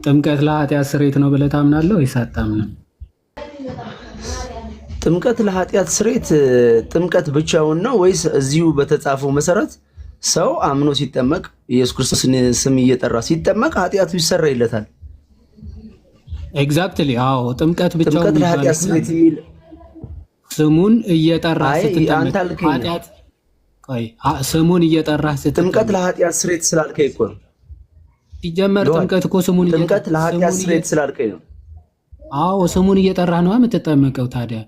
ጥምቀት ለኃጢአት ስርየት ነው ብለህ ታምናለህ ወይስ አታምንም? ጥምቀት ለኃጢአት ስርየት ጥምቀት ብቻውን ነው ወይስ እዚሁ በተጻፈው መሰረት ሰው አምኖ ሲጠመቅ ኢየሱስ ክርስቶስን ስም እየጠራ ሲጠመቅ ኃጢአቱ ይሰረይለታል? ኤግዛክትሊ። አዎ ጥምቀት ብቻውን ጥምቀት ለኃጢአት ስርየት የሚል ስሙን እየጠራ አንተ አልከኝ። ኃጢአት ቆይ ስሙን እየጠራ ጥምቀት ለኃጢአት ስርየት ስላልከኝ እኮ ነው። ሲጀመር ጥምቀት እኮ ስሙን ጥምቀት ለኃጢአት ስርየት ስላልከኝ ነው። አዎ ስሙን እየጠራህ ነው የምትጠመቀው። ታዲያ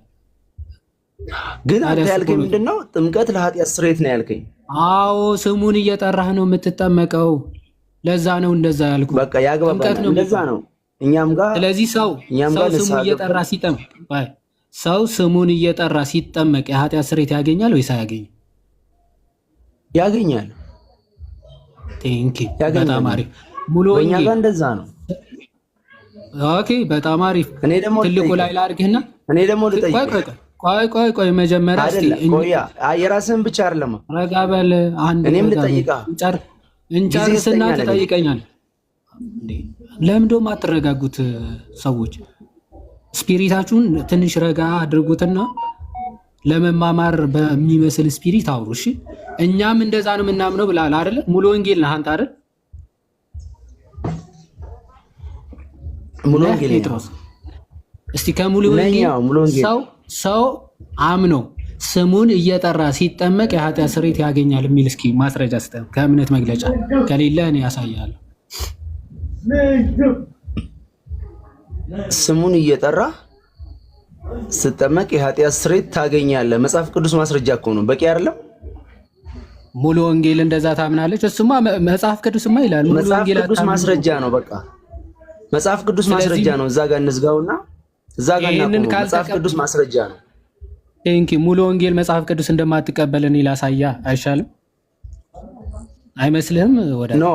ግን አንተ ያልከኝ ምንድነው? ጥምቀት ለኃጢአት ስርየት ነው ያልከኝ። አዎ ስሙን እየጠራህ ነው የምትጠመቀው። ለዛ ነው እንደዛ ያልኩ። በቃ ያግባባል። እንደዛ ነው እኛም ጋር። ስለዚህ ሰው ስሙን እየጠራ ሲጠመቅ ሰው ስሙን እየጠራ ሲጠመቅ የኃጢአት ስርየት ያገኛል ወይስ አያገኝም? ያገኛል። ቴንኪ በጣም አሪፍ። ሙሉ በእኛ ጋር እንደዛ ነው። ኦኬ በጣም አሪፍ። ትልቁ ላይ ላድርግህና እኔ ደግሞ ልጠይቅህ። ቆይ መጀመሪያ እስቲ የራስህን ብቻ አይደለም ረጋ በል። እኔም ልጠይቅህ እንጨርስና ትጠይቀኛለህ። ለምን ደሞ አትረጋጉት ሰዎች? ስፒሪታችሁን ትንሽ ረጋ አድርጉትና ለመማማር በሚመስል ስፒሪት አውሩ። እሺ እኛም እንደዛ ነው የምናምነው ብላል አይደል? ሙሉ ወንጌል ነህ አንተ አይደል? ሙሉ ወንጌል ጴጥሮስ። እስቲ ከሙሉ ወንጌል ሰው አምኖ ስሙን እየጠራ ሲጠመቅ የኃጢአት ስርየት ያገኛል የሚል እስኪ ማስረጃ ስጠን፣ ከእምነት መግለጫ ከሌለ እኔ ያሳያለሁ። ስሙን እየጠራ ስትጠመቅ የኃጢአት ስርየት ታገኛለህ። መጽሐፍ ቅዱስ ማስረጃ እኮ ነው። በቂ አይደለም? ሙሉ ወንጌል እንደዛ ታምናለች? እሱማ መጽሐፍ ቅዱስማ ይላል። ሙሉ ወንጌል ቅዱስ ማስረጃ ነው። በቃ መጽሐፍ ቅዱስ ማስረጃ ነው። እዛ ጋር እንዝጋውና እዛ ጋር መጽሐፍ ቅዱስ ማስረጃ ነው። ቴንኪ ሙሉ ወንጌል መጽሐፍ ቅዱስ እንደማትቀበል እኔ ላሳያ አይሻልም? አይመስልህም? ወደ ኖ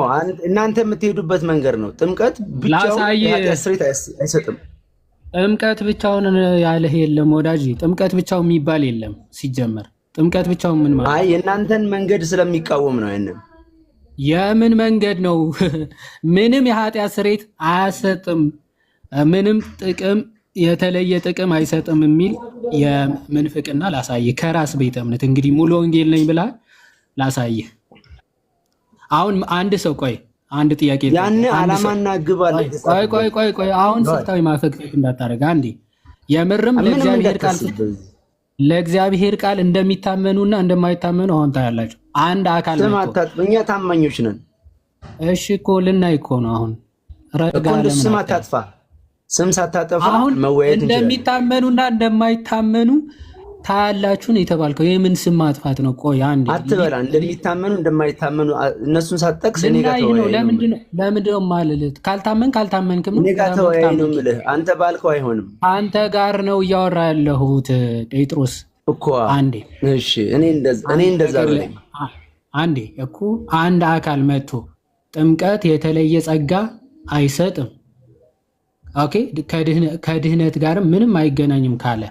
እናንተ የምትሄዱበት መንገድ ነው። ጥምቀት ብቻውን የኃጢአት ስርየት አይሰጥም። ጥምቀት ብቻውን ያለህ የለም ወዳጅ። ጥምቀት ብቻውን የሚባል የለም ሲጀመር። ጥምቀት ብቻውን ምን ማለት? አይ የእናንተን መንገድ ስለሚቃወም ነው። የምን መንገድ ነው? ምንም የኃጢአት ስርየት አያሰጥም፣ ምንም ጥቅም የተለየ ጥቅም አይሰጥም የሚል የምንፍቅና ላሳይህ ከራስ ቤተ እምነት። እንግዲህ ሙሉ ወንጌል ነኝ ብላ ላሳይህ። አሁን አንድ ሰው አንድ ጥያቄ ያን ዓላማና ግብ አለ። ቆይ አሁን ስልታዊ ማፈግፈግ እንዳታረጋ አንዴ። የምርም ለእግዚአብሔር ቃል እንደሚታመኑና እንደማይታመኑ አሁን ታያላችሁ። አንድ አካል ነው። እኛ ታማኞች ነን። እሺ እኮ ልናይ እኮ ነው አሁን። ረጋ ስም አታጥፋ። ስም ሳታጠፋ መወያየት እንችላለን። እንደሚታመኑና እንደማይታመኑ ታያላችሁ ነው የተባልከው። የምን ስም ማጥፋት ነው? ቆይ አንዴ አትበላ። እንደሚታመኑ እንደማይታመኑ እነሱን ሳትጠቅስ እኔ ጋር ተወያይ ነው። ለምንድን ነው የማልልህ? ካልታመንክም እኔ ጋር ተወያይ ነው የምልህ። አንተ ባልከው አይሆንም። አንተ ጋር ነው እያወራ ያለሁት ጴጥሮስ እኮ። አንዴ እሺ፣ እኔ እንደዛ ብለኝ አንዴ እኮ አንድ አካል መጥቶ ጥምቀት የተለየ ጸጋ አይሰጥም፣ ኦኬ፣ ከድህነት ጋርም ምንም አይገናኝም ካለ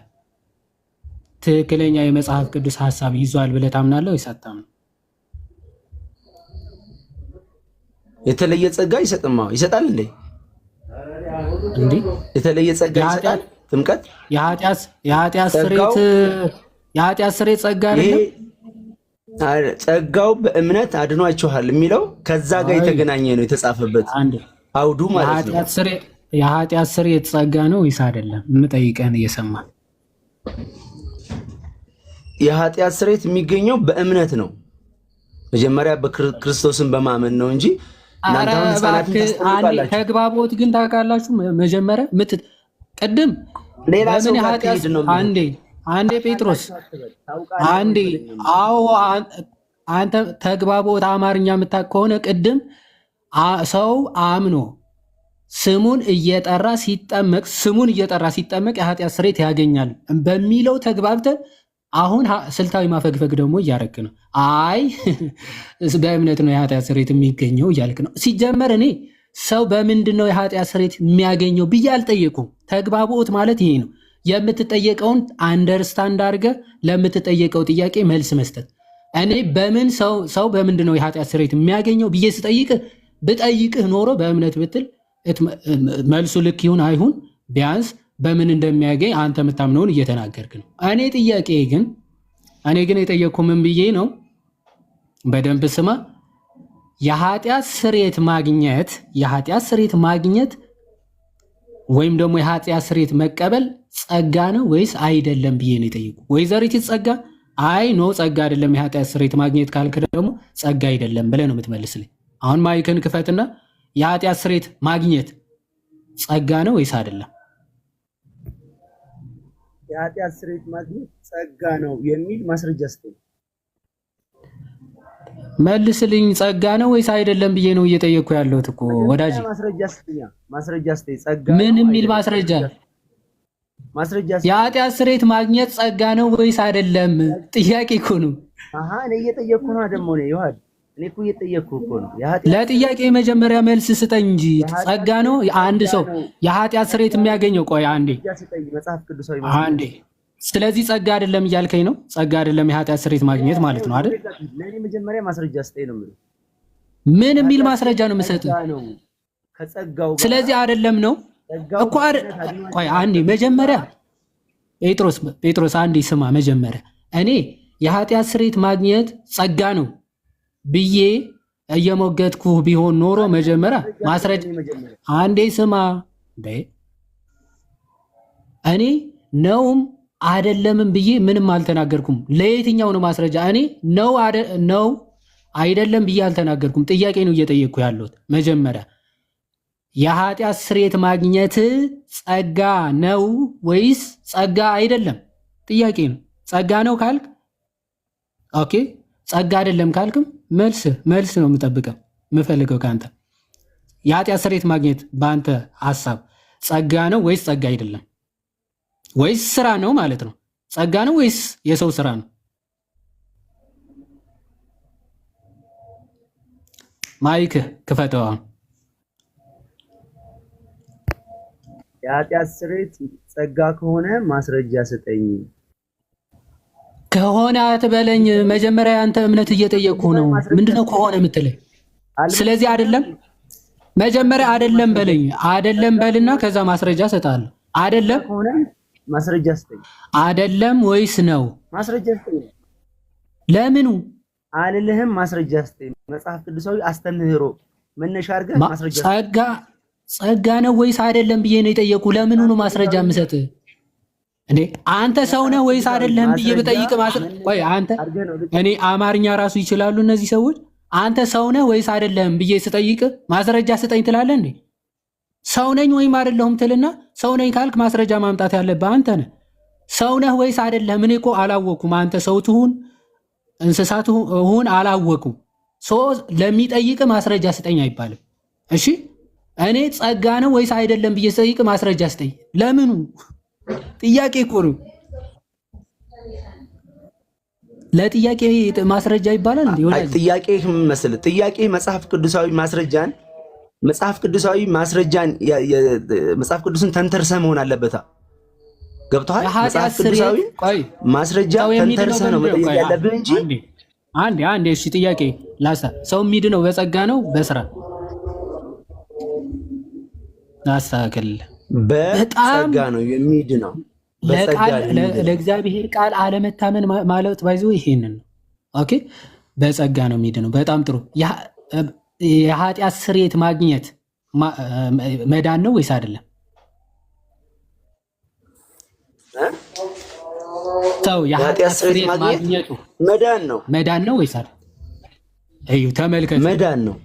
ትክክለኛ የመጽሐፍ ቅዱስ ሐሳብ ይዟል ብለህ ታምናለህ ወይስ አታምንም? የተለየ ጸጋ ይሰጥማ? ይሰጣል እንዴ? የተለየ ጸጋ ይሰጣል? ጥምቀት የኃጢአት ስርየት ጸጋ አይደለም? ጸጋው በእምነት አድኗችኋል የሚለው ከዛ ጋር የተገናኘ ነው የተጻፈበት አውዱ ማለት ነው። የኃጢአት ስርየት ጸጋ ነው ወይስ አይደለም? የምጠይቀህን እየሰማህ። የኃጢአት ስርየት የሚገኘው በእምነት ነው። መጀመሪያ በክርስቶስን በማመን ነው እንጂ ተግባቦት ግን ታውቃላችሁ። መጀመሪያ ቅድም ሌላ ሰው ነው። አንዴ ጴጥሮስ አንዴ አንተ ተግባቦት አማርኛ የምታውቅ ከሆነ ቅድም ሰው አምኖ ስሙን እየጠራ ሲጠመቅ የኃጢአት ስርየት ያገኛል በሚለው ተግባብተን አሁን ስልታዊ ማፈግፈግ ደግሞ እያረክ ነው። አይ በእምነት ነው የኃጢአት ስርየት የሚገኘው እያልክ ነው። ሲጀመር እኔ ሰው በምንድን ነው የኃጢአት ስርየት የሚያገኘው ብዬ አልጠየቁም። ተግባቦት ማለት ይሄ ነው። የምትጠየቀውን አንደርስታንድ አድርገህ ለምትጠየቀው ጥያቄ መልስ መስጠት። እኔ በምን ሰው በምንድን ነው የኃጢአት ስርየት የሚያገኘው ብዬ ብጠይቅህ ኖሮ በእምነት ብትል መልሱ ልክ ይሁን አይሁን ቢያንስ በምን እንደሚያገኝ አንተ የምታምነውን እየተናገርክ ነው። እኔ ግን የጠየቅኩ ምን ብዬ ነው? በደንብ ስማ። የኃጢአት ስርየት ማግኘት ወይም ደግሞ የኃጢአት ስርየት መቀበል ጸጋ ነው ወይስ አይደለም ብዬ ነው የጠየቁ። ወይዘሪት ጸጋ አይ ኖ ጸጋ አይደለም የኃጢአት ስርየት ማግኘት ካልክ ደግሞ ጸጋ አይደለም ብለህ ነው የምትመልስልኝ። አሁን ማይክን ክፈትና የኃጢአት ስርየት ማግኘት ጸጋ ነው ወይስ አይደለም? የኃጢአት ስርየት ማግኘት ጸጋ ነው የሚል ማስረጃ ስጠኝ። መልስልኝ። ጸጋ ነው ወይስ አይደለም ብዬ ነው እየጠየቅኩ ያለሁት እኮ ወዳጅ። ማስረጃ ስጠኝ። ጸጋ ምን የሚል ማስረጃ? የኃጢአት ስርየት ማግኘት ጸጋ ነው ወይስ አይደለም? ጥያቄ እኮ ነው። እኔ እየጠየቅኩ ነው ደግሞ ነው ይዋል። እኔ እኮ እየጠየቅኩ እኮ ነው። ለጥያቄ መጀመሪያ መልስ ስጠኝ እንጂ ጸጋ ነው አንድ ሰው የኃጢአት ስርየት የሚያገኘው? ቆይ አንዴ አንዴ። ስለዚህ ጸጋ አይደለም እያልከኝ ነው? ጸጋ አይደለም የኃጢአት ስርየት ማግኘት ማለት ነው አይደል? ለኔ መጀመሪያ ማስረጃ ስጠኝ ነው የምልህ። ምን የሚል ማስረጃ ነው የምሰጥህ? ስለዚህ አይደለም ነው እኮ። ቆይ አንዴ መጀመሪያ ጴጥሮስ አንዴ ስማ። መጀመሪያ እኔ የኃጢአት ስርየት ማግኘት ጸጋ ነው ብዬ እየሞገትኩ ቢሆን ኖሮ መጀመሪያ ማስረጃ አንዴ ስማ። እኔ ነውም አይደለምም ብዬ ምንም አልተናገርኩም። ለየትኛው ነው ማስረጃ? እኔ ነው አይደለም ብዬ አልተናገርኩም። ጥያቄ ነው እየጠየቅኩ ያለሁት። መጀመሪያ የኃጢአት ስርየት ማግኘት ጸጋ ነው ወይስ ጸጋ አይደለም? ጥያቄ ነው። ጸጋ ነው ካልክ ኦኬ፣ ጸጋ አይደለም ካልክም መልስ ነው የምጠብቀው የምፈልገው ከአንተ። የኃጢአት ስርየት ማግኘት በአንተ ሐሳብ ጸጋ ነው ወይስ ጸጋ አይደለም? ወይስ ስራ ነው ማለት ነው? ጸጋ ነው ወይስ የሰው ስራ ነው? ማይክ ክፈተው። የኃጢአት ስርየት ጸጋ ከሆነ ማስረጃ ስጠኝ። ከሆነ አትበለኝ። መጀመሪያ አንተ እምነት እየጠየቅኩ ነው። ምንድነው ከሆነ የምትለኝ? ስለዚህ አይደለም መጀመሪያ አይደለም በለኝ። አይደለም በልና ከዛ ማስረጃ ሰጣለሁ። አይደለም ከሆነ ማስረጃ ስጠኝ። አይደለም ወይስ ነው? ማስረጃ ስጠኝ። ለምኑ አልልህም። ማስረጃ ስጠኝ። መጽሐፍ ቅዱሳዊ አስተምህሮ መነሻ አድርገህ ማስረጃ። ጸጋ ነው ወይስ አይደለም ብዬ ነው የጠየቁ። ለምኑ ነው ማስረጃ የምሰጥህ? እንዴ አንተ ሰው ነህ ወይስ አይደለም ብዬ ብጠይቅ ቆይ አንተ እኔ አማርኛ ራሱ ይችላሉ እነዚህ ሰዎች። አንተ ሰው ነህ ወይስ አይደለም ብዬ ስጠይቅ ማስረጃ ስጠኝ ትላለህ እንዴ? ሰው ነኝ ወይም አይደለሁም ትልና ሰው ነኝ ካልክ ማስረጃ ማምጣት ያለብህ አንተ ነህ። ሰው ነህ ወይስ አይደለም እኔ እኮ አላወኩም። አንተ ሰው ትሁን እንስሳት ሁን አላወኩም። ለሚጠይቅ ማስረጃ ስጠኝ አይባልም። እሺ እኔ ጸጋ ነው ወይስ አይደለም ብዬ ስጠይቅ ማስረጃ ስጠኝ። ለምኑ? ጥያቄ እኮ ነው። ለጥያቄ ማስረጃ ይባላል እንዴ? ጥያቄ መስል ጥያቄ መጽሐፍ ቅዱሳዊ ማስረጃን መጽሐፍ ቅዱስን ተንተርሰህ መሆን አለበት። ገብቶሃል? መጽሐፍ ቅዱሳዊ ማስረጃ ተንተርሰህ ነው መጠየቅ ያለብህ እንጂ አንዴ እሺ ጥያቄ ላሳ ሰው የሚድነው በጸጋ ነው በስራ? አስተካክል። በጸጋ ነው የሚድነው። ለእግዚአብሔር ቃል አለመታመን ማለት ባይዞ ይሄንን ነው። ኦኬ በጸጋ ነው የሚድነው። በጣም ጥሩ። የኃጢአት ስርየት ማግኘት መዳን ነው ወይስ አይደለም? ሰው የኃጢአት ስርየት ማግኘቱ መዳን ነው ወይስ አይደለም? እዩ ተመልከቱ፣ መዳን ነው።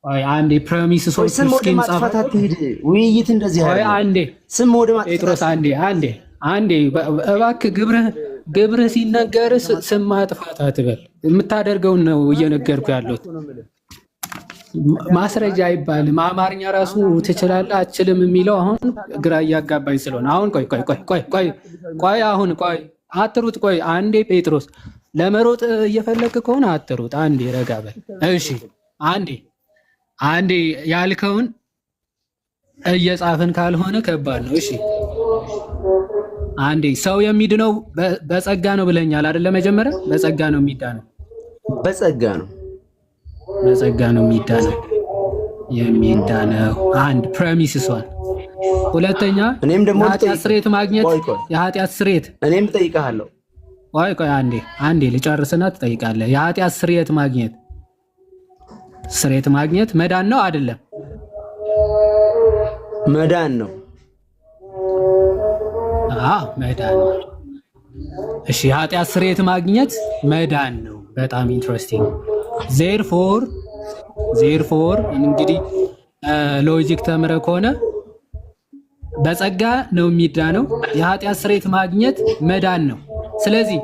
አይ አንዴ ፕሮሚስ ሶስት ስኪን ማጥፋት አትሄድ። ውይይት እንደዚህ አይ አንዴ ስም ወደ ማጥፋት ጴጥሮስ አንዴ እባክህ ግብርህ ሲነገር ስም ማጥፋት አትበል። የምታደርገውን ነው እየነገርኩ ያለሁት። ማስረጃ አይባልም። አማርኛ ራሱ ትችላለህ አትችልም የሚለው አሁን ግራ እያጋባኝ ስለሆነ አሁን ቆይ አሁን አትሩጥ። ቆይ አንዴ ጴጥሮስ ለመሮጥ እየፈለክ ከሆነ አትሩጥ። አንዴ ረጋ በል እሺ። አንዴ ያልከውን እየጻፍን ካልሆነ ከባድ ነው። እሺ አንዴ ሰው የሚድነው በጸጋ ነው ብለኛል አይደለ? መጀመሪያ በጸጋ ነው የሚዳነው። በጸጋ ነው የሚዳነው። የሚዳነው። አንድ ፕሬሚስ እሷን። ሁለተኛ እኔም ደግሞ የኃጢአት ስርየት ማግኘት የኃጢአት ስርየት እኔም እጠይቅሃለሁ። ቆይ አንዴ ልጨርስና ትጠይቃለህ። የኃጢአት ስርየት ማግኘት መዳን ነው አይደለም? መዳን ነው። መዳን ነው። እሺ የኃጢአት ስርየት ማግኘት መዳን ነው። በጣም ኢንትረስቲንግ። ዜርፎር እንግዲህ ሎጂክ ተምረ ከሆነ በጸጋ ነው የሚዳነው። የኃጢአት ስርየት ማግኘት መዳን ነው። ስለዚህ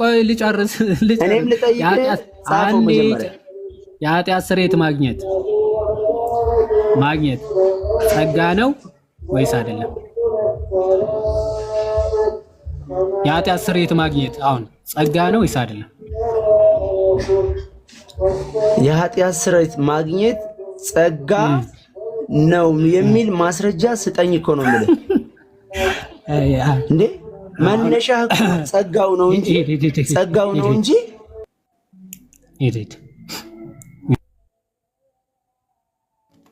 ቆይ ልጨርስ። የኃጢአት ስርየት ማግኘት ጸጋ ነው ወይስ አይደለም? የኃጢአት ስርየት ማግኘት አሁን ጸጋ ነው ወይስ አይደለም? የኃጢአት ስርየት ማግኘት ጸጋ ነው የሚል ማስረጃ ስጠኝ እኮ ነው የምልህ። እንዴ መነሻ ጸጋው ነው እንጂ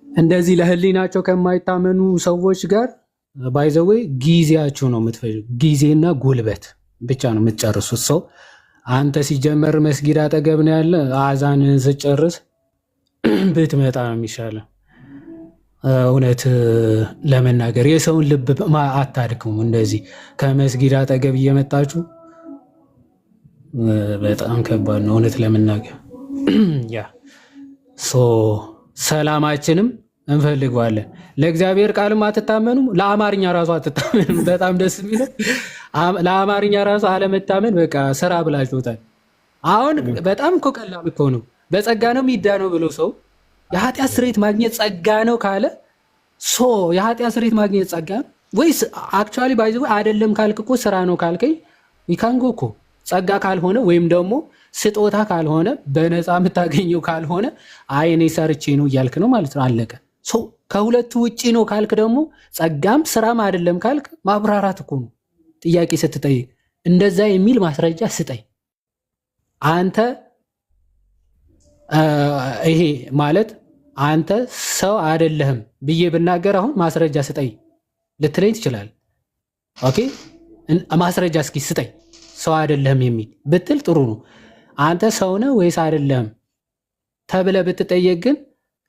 እንደዚህ ለህሊናቸው ከማይታመኑ ሰዎች ጋር ባይዘዌ ጊዜያችሁ ነው የምትፈጁት። ጊዜና ጉልበት ብቻ ነው የምትጨርሱት። ሰው አንተ ሲጀመር መስጊድ አጠገብ ነው ያለ፣ አዛንን ስጨርስ ብትመጣ ነው የሚሻለው። እውነት ለመናገር የሰውን ልብ አታድክሙ። እንደዚህ ከመስጊድ አጠገብ እየመጣችሁ በጣም ከባድ ነው እውነት ለመናገር። ያ ሰላማችንም እንፈልገዋለን። ለእግዚአብሔር ቃልም አትታመኑም፣ ለአማርኛ ራሱ አትታመኑም። በጣም ደስ የሚለው ለአማርኛ ራሱ አለመታመን በቃ ስራ ብላችሁታል። አሁን በጣም እኮ ቀላል እኮ ነው። በጸጋ ነው የሚዳነው ብሎ ሰው የኃጢአት ስርየት ማግኘት ጸጋ ነው ካለ የኃጢአት ስርየት ማግኘት ጸጋ ወይስ አክቹዋሊ ባይዘ አይደለም ካልክ እኮ ስራ ነው ካልከኝ ይካንጎ እኮ ጸጋ ካልሆነ ወይም ደግሞ ስጦታ ካልሆነ በነፃ የምታገኘው ካልሆነ አይ እኔ ሰርቼ ነው እያልክ ነው ማለት ነው። አለቀ። ከሁለቱ ውጪ ነው ካልክ ደግሞ ጸጋም ስራም አይደለም ካልክ ማብራራት እኮ ነው። ጥያቄ ስትጠይቅ እንደዛ የሚል ማስረጃ ስጠኝ። አንተ ይሄ ማለት አንተ ሰው አይደለህም ብዬ ብናገር አሁን ማስረጃ ስጠኝ ልትለኝ ትችላለህ። ኦኬ ማስረጃ እስኪ ስጠኝ ሰው አይደለህም የሚል ብትል ጥሩ ነው። አንተ ሰው ነህ ወይስ አይደለህም ተብለህ ብትጠየቅ ግን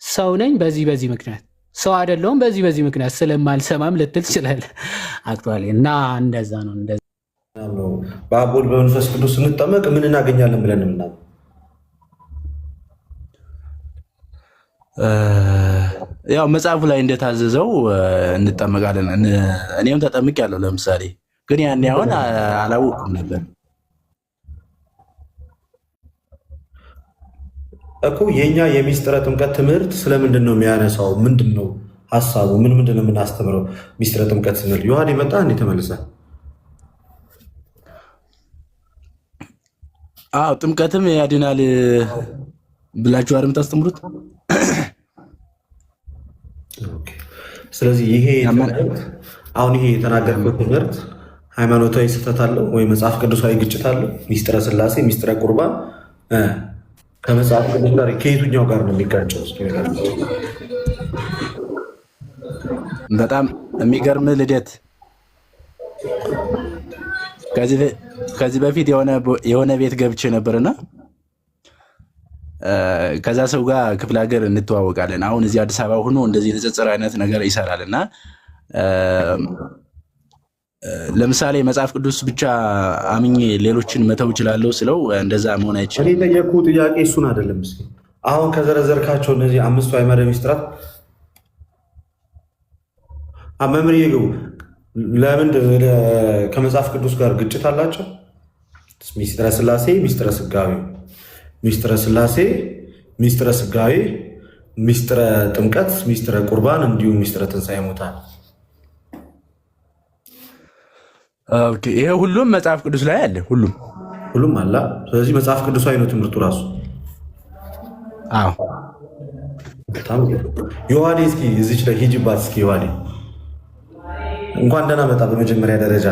ሰው ነኝ በዚህ ምክንያት፣ ሰው አይደለሁም በዚህ ምክንያት ስለማልሰማም ልትል ትችላለህ። አክቹዋሊ እና እንደዛ ነው። በአብ ወልድ በመንፈስ ቅዱስ ስንጠመቅ ምን እናገኛለን ብለን ምናምን ያው መጽሐፉ ላይ እንደታዘዘው እንጠመቃለን። እኔም ተጠምቄያለሁ። ለምሳሌ ግን ያኔ አሁን አላወቅኩም ነበር እኮ። የኛ የሚስጥረ ጥምቀት ትምህርት ስለምንድን ነው የሚያነሳው? ምንድን ነው ሀሳቡ? ምንድን ነው የምናስተምረው? ሚስጥረ ጥምቀት ስንል ዮሐን መጣ እንዴ ተመልሰ? አዎ ጥምቀትም ያድናል ብላችሁ አይደል የምታስተምሩት? ስለዚህ ይሄ አሁን ይሄ የተናገርኩት ትምህርት ሃይማኖታዊ ስህተት አለው ወይ መጽሐፍ ቅዱሳዊ ግጭት አለው? ሚስጥረ ስላሴ ሚስጥረ ቁርባን ከመጽሐፍ ቅዱስ ጋር ከየቱኛው ጋር ነው የሚጋጨው? በጣም የሚገርም ልደት። ከዚህ በፊት የሆነ ቤት ገብቼ ነበርና ከዛ ሰው ጋር ክፍለ ሀገር እንተዋወቃለን። አሁን እዚህ አዲስ አበባ ሆኖ እንደዚህ ንጽጽር አይነት ነገር ይሰራል እና ለምሳሌ መጽሐፍ ቅዱስ ብቻ አምኜ ሌሎችን መተው እችላለሁ ስለው እንደዛ መሆን አይችልም። እኔ ጠየቅኩ ጥያቄ እሱን አይደለም። አሁን ከዘረዘርካቸው እነዚህ አምስቱ አዕማደ ምስጢራት መምህር ይግቡ ለምን ከመጽሐፍ ቅዱስ ጋር ግጭት አላቸው? ሚስጥረ ስላሴ፣ ሚስጥረ ስጋዌ፣ ሚስጥረ ስላሴ፣ ሚስጥረ ስጋዌ፣ ሚስጥረ ጥምቀት፣ ሚስጥረ ቁርባን እንዲሁም ሚስጥረ ትንሣኤ ሙታን። ይሄ ሁሉም መጽሐፍ ቅዱስ ላይ አለ። ሁሉም አለ። ስለዚህ መጽሐፍ ቅዱሳዊ ነው ትምህርቱ ራሱ። አዎ ዮሐዴ እስኪ እዚች ላይ ሂጅባት እስኪ ዮሐዴ እንኳን ደህና መጣ። በመጀመሪያ ደረጃ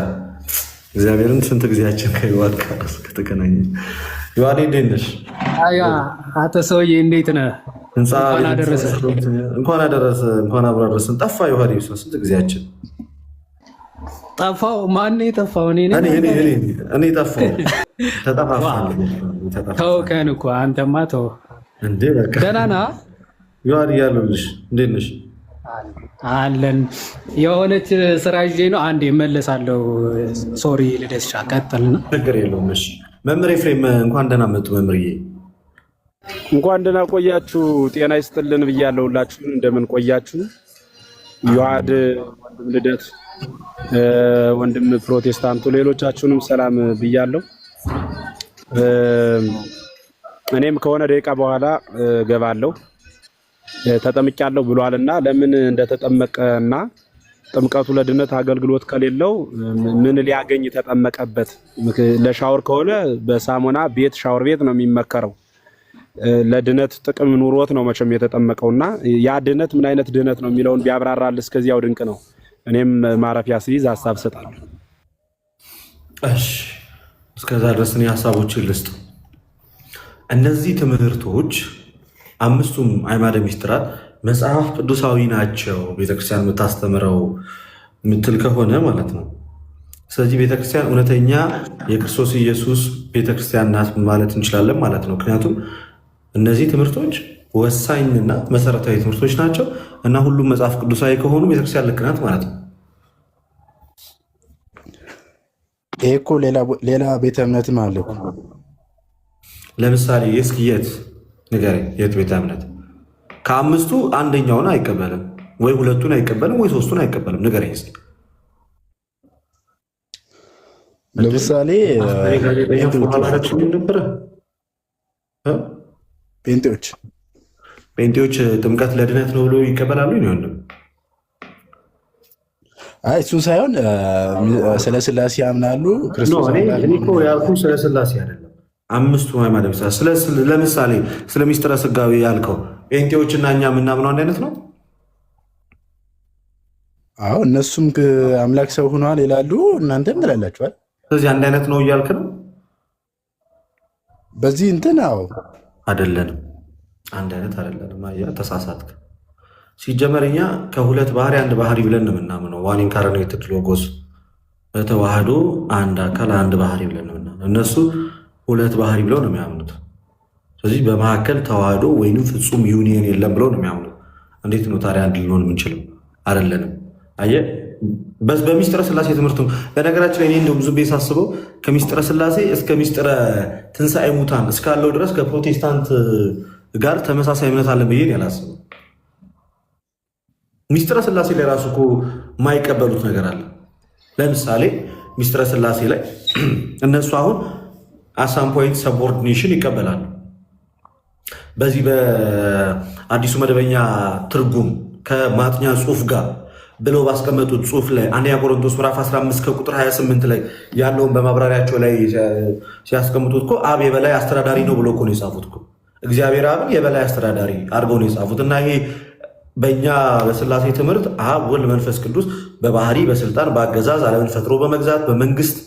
እግዚአብሔርን ስንት ጊዜያችን ከዮሐድ ጋር ከተገናኘ። ዮሐዴ እንዴት ነሽ? አያ አቶ ሰውዬ እንዴት ነህ? ህንፃ እንኳን አደረሰ። እንኳን አደረሰ። እንኳን አብሮ አደረሰን። ጠፋ ዮሐድ ይብሳ ስንት ጊዜያችን ጠፋው። ማን የጠፋው? እኔ ጠፋው። ተጠፋፋን። ተውከን እኮ አንተማ ተው እንዴ። በቃ ደህና ነህ? ዮሐድ እያለሁልሽ። እንዴት ነሽ? አለን። የሆነች ስራ ይዤ ነው። አንዴ እመለሳለሁ። ሶሪ ልደስሻ። ቀጥልና ችግር የለውም። እሺ መምህር ኤፍሬም እንኳን ደህና መጡ። መምህርዬ እንኳን ደህና ቆያችሁ። ጤና ይስጥልን ብያለሁ። ሁላችሁም እንደምን ቆያችሁ? ዮሐድ ወንድም ልደት፣ ወንድም ፕሮቴስታንቱ፣ ሌሎቻችሁንም ሰላም ብያለሁ። እኔም ከሆነ ደቂቃ በኋላ ገባለሁ። ተጠምቄያለሁ ብሏልና ለምን እንደተጠመቀና ጥምቀቱ ለድነት አገልግሎት ከሌለው ምን ሊያገኝ ተጠመቀበት? ለሻወር ከሆነ በሳሙና ቤት ሻወር ቤት ነው የሚመከረው። ለድነት ጥቅም ኑሮት ነው መቼም የተጠመቀውና ያ ድነት ምን አይነት ድነት ነው የሚለውን ቢያብራራል እስከዚያው ድንቅ ነው። እኔም ማረፊያ ስይዝ ሀሳብ እሰጣለሁ። እሺ እስከዛ ድረስ እኔ ሀሳቦችን ልስጥ። እነዚህ ትምህርቶች አምስቱም አዕማደ ምስጢራት መጽሐፍ ቅዱሳዊ ናቸው ቤተክርስቲያን የምታስተምረው ምትል ከሆነ ማለት ነው። ስለዚህ ቤተክርስቲያን እውነተኛ የክርስቶስ ኢየሱስ ቤተክርስቲያን ናት ማለት እንችላለን ማለት ነው። ምክንያቱም እነዚህ ትምህርቶች ወሳኝና መሰረታዊ ትምህርቶች ናቸው እና ሁሉም መጽሐፍ ቅዱሳዊ ከሆኑ ቤተክርስቲያን ልክ ናት ማለት ነው። ይሄ እኮ ሌላ ቤተ እምነትም አለ። ለምሳሌ እስኪ የት ንገረኝ፣ የት ቤተ እምነት ከአምስቱ አንደኛውን አይቀበልም ወይ ሁለቱን አይቀበልም ወይ ሶስቱን አይቀበልም? ንገረኝ እስኪ። ለምሳሌ ጴንጤዎች ጥምቀት ለድነት ነው ብሎ ይቀበላሉ? ይሆንም አይ እሱ ሳይሆን ስለ ስላሴ ያምናሉ። ክርስቶስ ያልኩ ስለ ስላሴ አይደለም። አምስቱ አዕማደ ምስጢራት ለምሳሌ ስለ ሚስጥረ ስጋዌ ያልከው ጴንጤዎችና እኛ የምናምነው አንድ አይነት ነው? አዎ እነሱም አምላክ ሰው ሆኗል ይላሉ፣ እናንተም ትላላችኋል። ስለዚህ አንድ አይነት ነው እያልክ ነው? በዚህ እንትን አዎ አይደለንም፣ አንድ አይነት አይደለንም። አያ ተሳሳትክ። ሲጀመር እኛ ከሁለት ባህሪ አንድ ባህሪ ብለን ነው የምናምነው። ዋን ኢንካርኔትድ ሎጎስ በተዋህዶ አንድ አካል አንድ ባህሪ ብለን ነው የምናምነው። እነሱ ሁለት ባህሪ ብለው ነው የሚያምኑት። ስለዚህ በመካከል ተዋህዶ ወይንም ፍጹም ዩኒየን የለም ብለው ነው የሚያምኑት። እንዴት ነው ታዲያ አንድ ልንሆን የምንችለው? አይደለንም። አየህ በሚስጥረ ስላሴ ትምህርት በነገራችን ላይ እኔ እንደውም ብዙ ቤት ሳስበው ከሚስጥረ ስላሴ እስከ ሚስጥረ ትንሣኤ ሙታን እስካለው ድረስ ከፕሮቴስታንት ጋር ተመሳሳይ እምነት አለን ብዬ ያላስበው። ሚስጥረ ስላሴ ላይ ራሱ እኮ የማይቀበሉት ነገር አለ። ለምሳሌ ሚስጥረ ስላሴ ላይ እነሱ አሁን አሳም ፖይንት ሰቦርዲኔሽን ይቀበላሉ። በዚህ በአዲሱ መደበኛ ትርጉም ከማጥኛ ጽሑፍ ጋር ብለው ባስቀመጡት ጽሑፍ ላይ አንደኛ ቆሮንቶስ ምዕራፍ 15 ከቁጥር 28 ላይ ያለውን በማብራሪያቸው ላይ ሲያስቀምጡት እኮ አብ የበላይ አስተዳዳሪ ነው ብሎ እኮ ነው የጻፉት እኮ። እግዚአብሔር አብን የበላይ አስተዳዳሪ አድርገው ነው የጻፉት። እና ይሄ በእኛ በስላሴ ትምህርት አብ ወልድ መንፈስ ቅዱስ በባህሪ በስልጣን በአገዛዝ ዓለምን ፈጥሮ በመግዛት በመንግስት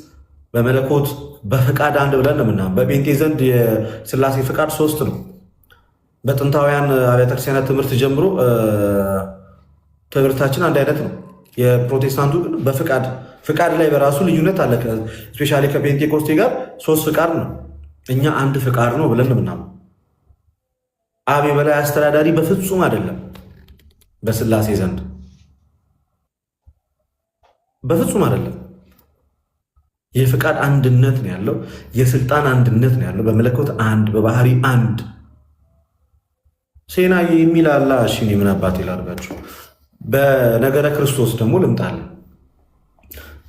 በመለኮት በፈቃድ አንድ ብለን ነው ምናምን። በጴንጤ ዘንድ የስላሴ ፈቃድ 3 ነው። በጥንታውያን አብያተ ክርስቲያናት ትምህርት ጀምሮ ትምህርታችን አንድ አይነት ነው። የፕሮቴስታንቱ ግን ፍቃድ ላይ በራሱ ልዩነት አለ። ስፔሻሊ ከጴንጤኮስቴ ጋር 3 ፍቃድ ነው፣ እኛ አንድ ፍቃድ ነው ብለን ነው ምናምን። አብ የበላይ አስተዳዳሪ በፍጹም አይደለም በስላሴ ዘንድ በፍጹም አይደለም። የፍቃድ አንድነት ነው ያለው፣ የስልጣን አንድነት ነው ያለው፣ በመለኮት አንድ በባህሪ አንድ። ሴና የሚል አላ እሺ ምን አባት ይላርጋችሁ። በነገረ ክርስቶስ ደግሞ ልምጣለን።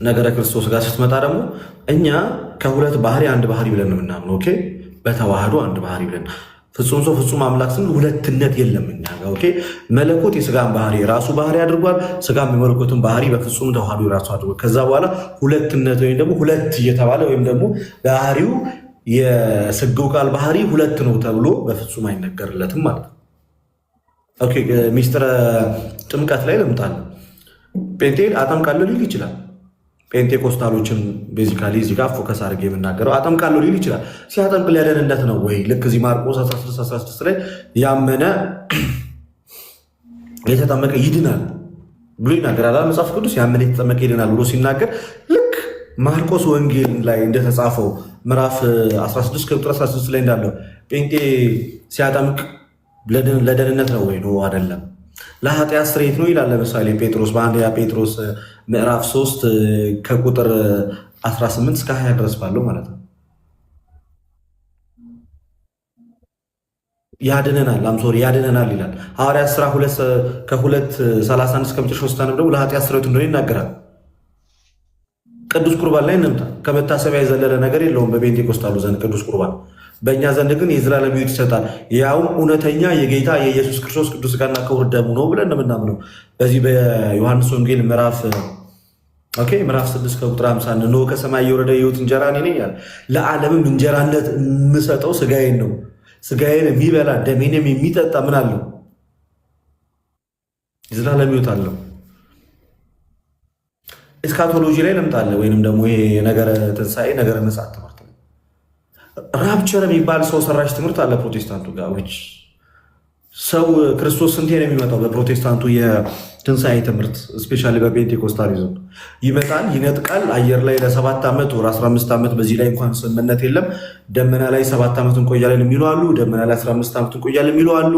ነገረ ክርስቶስ ጋር ስትመጣ ደግሞ እኛ ከሁለት ባህሪ አንድ ባህሪ ብለን ነው የምናምነው። ኦኬ በተዋህዶ አንድ ባህሪ ብለን ፍጹም ሰው ፍጹም አምላክ ስንል ሁለትነት የለም እኛ ጋር። ኦኬ መለኮት የስጋን ባህሪ የራሱ ባህሪ አድርጓል፣ ስጋም የመለኮትን ባህሪ በፍጹም ተዋህዶ የራሱ አድርጓል። ከዛ በኋላ ሁለትነት ወይም ደግሞ ሁለት እየተባለ ወይም ደግሞ ባህሪው የስጋው ቃል ባህሪ ሁለት ነው ተብሎ በፍጹም አይነገርለትም ማለት ነው። ኦኬ ሚስጥረ ጥምቀት ላይ ልምጣለን። ጴንጤ አጠምቃለሁ ሊል ይችላል። ጴንጤኮስታሎችን ቤዚካሊ እዚህ ጋር ፎከስ አድርጌ የምናገረው አጠምቃለሁ ሊል ይችላል። ሲያጠምቅ ለደህንነት ነው ወይ? ልክ እዚህ ማርቆስ 16 ላይ ያመነ የተጠመቀ ይድናል ብሎ ይናገራል መጽሐፍ ቅዱስ። ያመነ የተጠመቀ ይድናል ብሎ ሲናገር ልክ ማርቆስ ወንጌል ላይ እንደተጻፈው ምዕራፍ 16 ቁጥር 16 ላይ እንዳለው ጴንጤ ሲያጠምቅ ለደህንነት ነው ወይ? ነው አይደለም፣ ለኃጢአት ስርየት ነው ይላል። ለምሳሌ ጴጥሮስ በአንደኛ ጴጥሮስ ምዕራፍ 3 ከቁጥር 18 እስከ 20 ድረስ ባለው ማለት ነው። ያድነናል ያድነናል ይላል። ሐዋርያት ሥራ 2:31 እስከ መጨረሻው ስታነብ ደግሞ ለኃጢአት ስርየት እንደሆነ ይናገራል። ቅዱስ ቁርባን ላይ እንምጣ። ከመታሰቢያ የዘለለ ነገር የለውም በፔንቴኮስታሉ ዘንድ ቅዱስ ቁርባን። በእኛ ዘንድ ግን የዘላለም ሕይወት ይሰጣል፣ ያውም እውነተኛ የጌታ የኢየሱስ ክርስቶስ ቅዱስ ሥጋና ክቡር ደሙ ነው ብለን እንደምናምነው በዚህ በዮሐንስ ወንጌል ምዕራፍ 6 ከቁጥር 50 እነሆ ከሰማይ የወረደ የሕይወት እንጀራ እኔ ነኝ አለ። ለዓለምም እንጀራነት የምሰጠው ሥጋዬን ነው። ሥጋዬን የሚበላ ደሜንም የሚጠጣ ምን አለው? የዘላለም ሕይወት አለው። ኤስካቶሎጂ ላይ ለምጣለ ወይንም ደግሞ ይሄ የነገረ ትንሣኤ ነገረ ምጽአት ትምህርት ነው። ራፕቸር የሚባል ሰው ሰራሽ ትምህርት አለ ፕሮቴስታንቱ ጋር። ሰው ክርስቶስ ስንቴ ነው የሚመጣው? በፕሮቴስታንቱ የትንሣኤ ትምህርት ስፔሻሊ በፔንቴኮስታሊዝም ይመጣል፣ ይነጥቃል አየር ላይ ለ7 ዓመት ወር 15 ዓመት። በዚህ ላይ እንኳን ስምምነት የለም። ደመና ላይ 7 ዓመት እንቆያለን የሚሉ አሉ። ደመና ላይ 15 ዓመት እንቆያለን የሚሉ አሉ።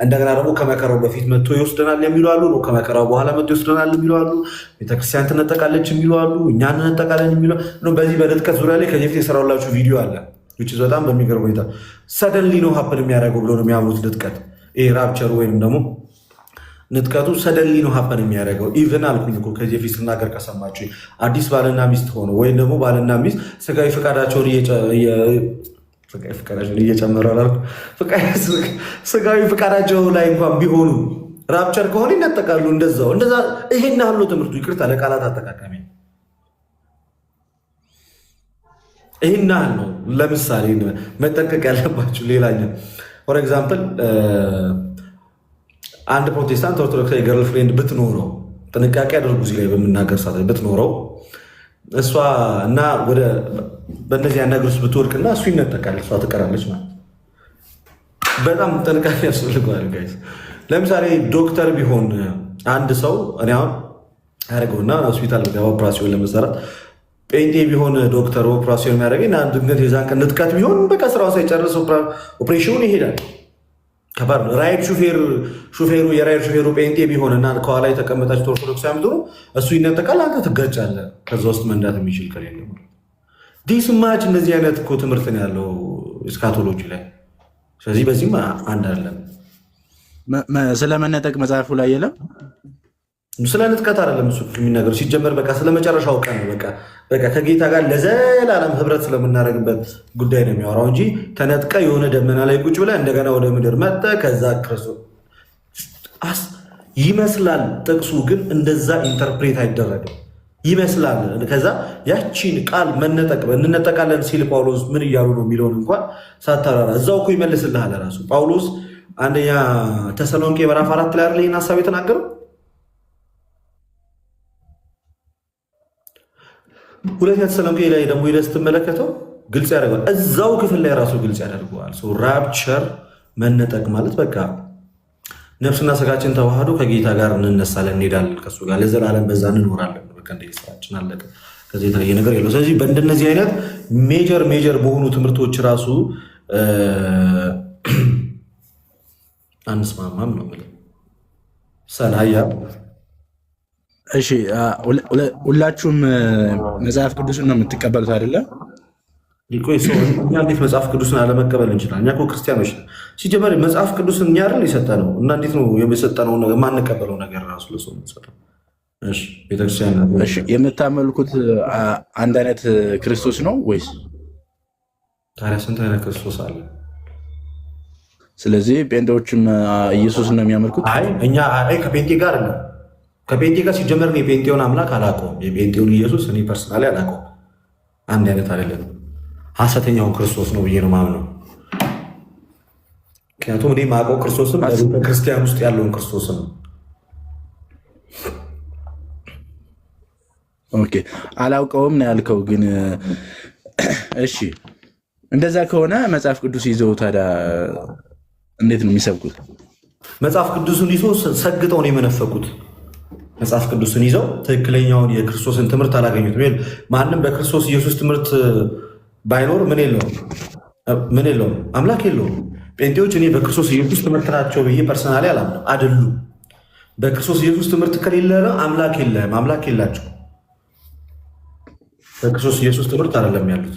እንደገና ደግሞ ከመከራው በፊት መጥቶ ይወስደናል የሚሉ አሉ። ከመከራው በኋላ መጥቶ ይወስደናል የሚሉ አሉ። ቤተክርስቲያን ትነጠቃለች የሚሉ አሉ። እኛ እንነጠቃለን የሚሉ በዚህ በንጥቀት ዙሪያ ላይ ከዚህ በፊት የሰራሁላችሁ ቪዲዮ አለ። በጣም በሚገርም ሁኔታ ሰደንሊ ነው ሀፕን የሚያደርገው ብሎ ነው የሚያምኑት። ንጥቀት ይሄ ራፕቸሩ ወይም ደግሞ ንጥቀቱ ሰደንሊ ነው ሀፐን የሚያደርገው። ኢቨን አልኩኝ እኮ ከዚህ በፊት ስናገር ከሰማችሁ አዲስ ባልና ሚስት ሆኖ ወይም ደግሞ ባልና ሚስት ስጋዊ ፈቃዳቸውን እየጨመረ ስጋዊ ፈቃዳቸው ላይ እንኳን ቢሆኑ ራፕቸር ከሆነ ይነጠቃሉ። እንደዛ ይሄን ያህል ትምህርቱ። ይቅርታ ለቃላት አጠቃቀሚ ይህን ያህል ነው። ለምሳሌ መጠንቀቅ ያለባችሁ ሌላኛው ፎር ኤግዛምፕል አንድ ፕሮቴስታንት ኦርቶዶክሳዊ ገርል ፍሬንድ ብትኖረው፣ ጥንቃቄ አድርጉ እዚህ ላይ በምናገር ሰዓት ብትኖረው እሷ እና ወደ በእነዚህ ነገር ውስጥ ብትወድቅና እሱ ይነጠቃል፣ እሷ ትቀራለች ማለት በጣም ጥንቃቄ ያስፈልገዋል ጋይስ። ለምሳሌ ዶክተር ቢሆን አንድ ሰው እኔ አሁን ያደርገውና ሆስፒታል ገባ ኦፕራሲዮን ለመሰራት ጴንጤ ቢሆን ዶክተር ኦፕራሲዮን የሚያደርገኝ አንድ ድንገት የዛን ቀን ንጥቀት ቢሆን በቃ ስራው ሳይጨርስ ኦፕሬሽኑን ይሄዳል። ከባድ ነው። ራይድ ሹፌሩ የራይድ ሹፌሩ ጴንጤ ቢሆን እና ከኋላ የተቀመጣች ኦርቶዶክስ ያምጥሩ እሱ ይነጠቃል፣ አንተ ትጋጫለህ። ከዛ ውስጥ መንዳት የሚችል ከሌለ ዲስማች እነዚህ አይነት እኮ ትምህርት ነው ያለው እስካቶሎጂ ላይ። ስለዚህ በዚህም አንድ አለን። ስለመነጠቅ መጽሐፉ ላይ የለም። ስለ ንጥቀት አይደለም እሱ የሚናገሩ ሲጀመር በቃ ስለመጨረሻው ቀን በቃ ከጌታ ጋር ለዘላለም ህብረት ስለምናደርግበት ጉዳይ ነው የሚያወራው እንጂ ተነጥቀ የሆነ ደመና ላይ ቁጭ ብለህ እንደገና ወደ ምድር መጠ ከዛ ክርስቶስ ይመስላል። ጥቅሱ ግን እንደዛ ኢንተርፕሬት አይደረግም ይመስላል። ከዛ ያቺን ቃል መነጠቅ እንነጠቃለን ሲል ጳውሎስ ምን እያሉ ነው የሚለውን እንኳን ሳታራራ እዛው እኮ ይመልስልሃል ራሱ ጳውሎስ። አንደኛ ተሰሎንቄ ምዕራፍ 4 ላይ አይደል ይህን ሀሳብ የተናገረው? ሁለተኛ ተሰሎንቄ ላይ ደግሞ ሄደህ ስትመለከተው ግልጽ ያደርገዋል። እዛው ክፍል ላይ ራሱ ግልጽ ያደርገዋል። ራፕቸር መነጠቅ ማለት በቃ ነፍስና ስጋችን ተዋህዶ ከጌታ ጋር እንነሳለን፣ እንሄዳለን፣ ከሱ ጋር ለዘላለም በዛ እንኖራለን። በቃ እንደ ስራችን አለቀ። ከዚህ የተለየ ነገር የለው። ስለዚህ በእንደነዚህ አይነት ሜጀር በሆኑ ትምህርቶች ራሱ አንስማማም ነው የምልህ ሰናያ። እሺ ሁላችሁም መጽሐፍ ቅዱስን ነው የምትቀበሉት አይደለም? እኛ እንዴት መጽሐፍ ቅዱስን አለመቀበል እንችላለን? እኛ እኮ ክርስቲያኖች ነን። ሲጀመር መጽሐፍ ቅዱስን እኛ አይደል የሰጠነው እና እንዴት ነው የሰጠነው የማንቀበለው ነገር ራሱ ለሰው የምንሰጠው? ቤተክርስቲያን የምታመልኩት አንድ አይነት ክርስቶስ ነው ወይስ? ታዲያ ስንት አይነት ክርስቶስ አለ? ስለዚህ ጴንጤዎችም ኢየሱስን ነው የሚያመልኩት? እኛ ከጴንጤ ጋር ነው። ከጴንጤ ጋር ሲጀመር እኔ ጴንጤውን አምላክ አላውቀውም። የጴንጤውን ኢየሱስ እኔ ፐርሰናሊ አላውቀውም። አንድ አይነት አይደለም። ሐሰተኛውን ክርስቶስ ነው ብዬ ነው ማምነው። ምክንያቱም እኔ የማውቀው ክርስቶስም በክርስቲያን ውስጥ ያለውን ክርስቶስም ነው። ኦኬ አላውቀውም ነው ያልከው። ግን እሺ እንደዛ ከሆነ መጽሐፍ ቅዱስ ይዘው ታዲያ እንዴት ነው የሚሰብኩት? መጽሐፍ ቅዱስን ይዞ ሰግጠው ነው የመነፈቁት። መጽሐፍ ቅዱስን ይዘው ትክክለኛውን የክርስቶስን ትምህርት አላገኙትም። ማንም በክርስቶስ ኢየሱስ ትምህርት ባይኖር ምን የለውም? አምላክ የለውም። ጴንጤዎች እኔ በክርስቶስ ኢየሱስ ትምህርት ናቸው ብዬ ፐርሰናሊ አላምነው። አይደሉም። በክርስቶስ ኢየሱስ ትምህርት ከሌለ አምላክ የለም፣ አምላክ የላቸው። በክርስቶስ ኢየሱስ ትምህርት አይደለም ያሉት።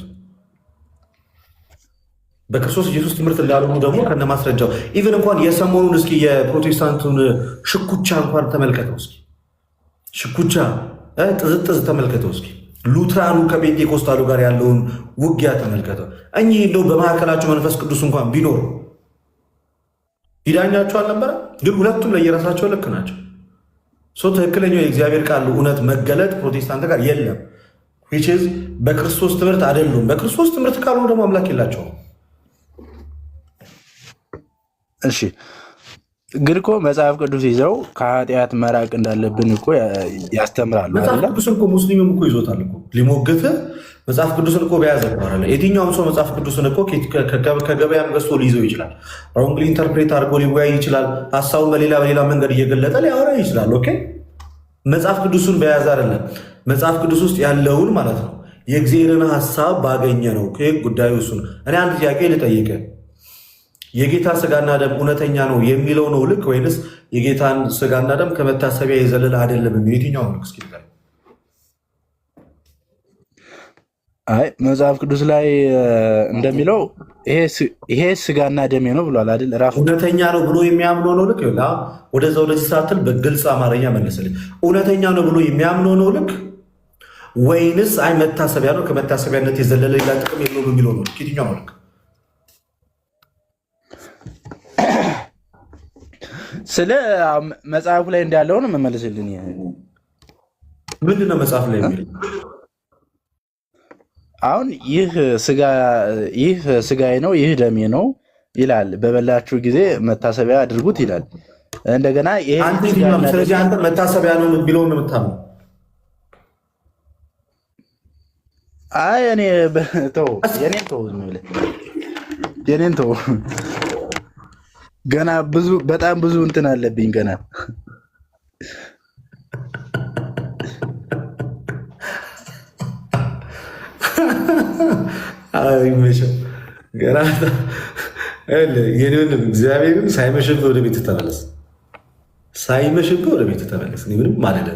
በክርስቶስ ኢየሱስ ትምህርት እንዳልሆኑ ደግሞ ከነ ማስረጃው ኢቨን እንኳን የሰሞኑን እስኪ የፕሮቴስታንቱን ሽኩቻ እንኳን ተመልከተው እስኪ፣ ሽኩቻ ጥዝጥዝ ተመልከተው እስኪ። ሉትራኑ ከጴንጤኮስታሉ ጋር ያለውን ውጊያ ተመልከተው። እኚህ እንደው በመካከላቸው መንፈስ ቅዱስ እንኳን ቢኖር ይዳኛቸው አልነበረ? ግን ሁለቱም ለየራሳቸው ልክ ናቸው። ትክክለኛው የእግዚአብሔር ቃል እውነት መገለጥ ፕሮቴስታንት ጋር የለም። በክርስቶስ ትምህርት አይደሉም። በክርስቶስ ትምህርት ካልሆኑ ደግሞ አምላክ የላቸውም። እሺ ግን እኮ መጽሐፍ ቅዱስ ይዘው ከኃጢአት መራቅ እንዳለብን እኮ ያስተምራሉ። መጽሐፍ ቅዱስን እኮ ሙስሊምም እኮ ይዞታል እኮ ሊሞግት መጽሐፍ ቅዱስን እኮ በያዘ ይባላል። የትኛውም ሰው መጽሐፍ ቅዱስን እኮ ከገበያም ገዝቶ ሊይዘው ይችላል። ሮንግሊ ኢንተርፕሬት አድርጎ ሊወያይ ይችላል። ሀሳቡን በሌላ መንገድ እየገለጠ ሊያወራ ይችላል። ኦኬ መጽሐፍ ቅዱስን በያዘ አይደለም። መጽሐፍ ቅዱስ ውስጥ ያለውን ማለት ነው የእግዚአብሔርን ሀሳብ ባገኘ ነው። ጉዳዩ እሱ ነው። እኔ አንድ ጥያቄ ልጠይቅ። የጌታ ስጋና ደም እውነተኛ ነው የሚለው ነው ልክ ወይንስ የጌታን ስጋና ደም ከመታሰቢያ የዘለለ አይደለም የሚለው የትኛው ነው? እስኪ ንገረኝ። አይ መጽሐፍ ቅዱስ ላይ እንደሚለው ይሄ ስጋና ደሜ ነው ብሏል አይደል? ራሱ እውነተኛ ነው ብሎ የሚያምነው ነው ልክ። ወደዛ ወደዚህ ሳትል በግልጽ አማርኛ መልስልኝ። እውነተኛ ነው ብሎ የሚያምነው ነው ልክ ወይንስ አይ መታሰቢያ ነው ከመታሰቢያነት የዘለለ ሌላ ጥቅም የለውም የሚለው ነው ልክ? የትኛው ነው ልክ? ስለ መጽሐፉ ላይ እንዳለው ነው መመለስልን። ምንድን ነው መጽሐፍ ላይ የሚለው? አሁን ይህ ስጋዬ ነው ይህ ደሜ ነው ይላል። በበላችሁ ጊዜ መታሰቢያ አድርጉት ይላል። እንደገና ይሄ ስለዚህ አንተ መታሰቢያ ነው የሚለውን ነው የምታምነው? አይ እኔ ተው የኔን ተው ገና በጣም ብዙ እንትን አለብኝ ገና። ገና እግዚአብሔርን ሳይመሽብህ ወደ ቤት ተመለስ። ሳይመሽብህ ወደ ቤት ተመለስ። ምንም ማለት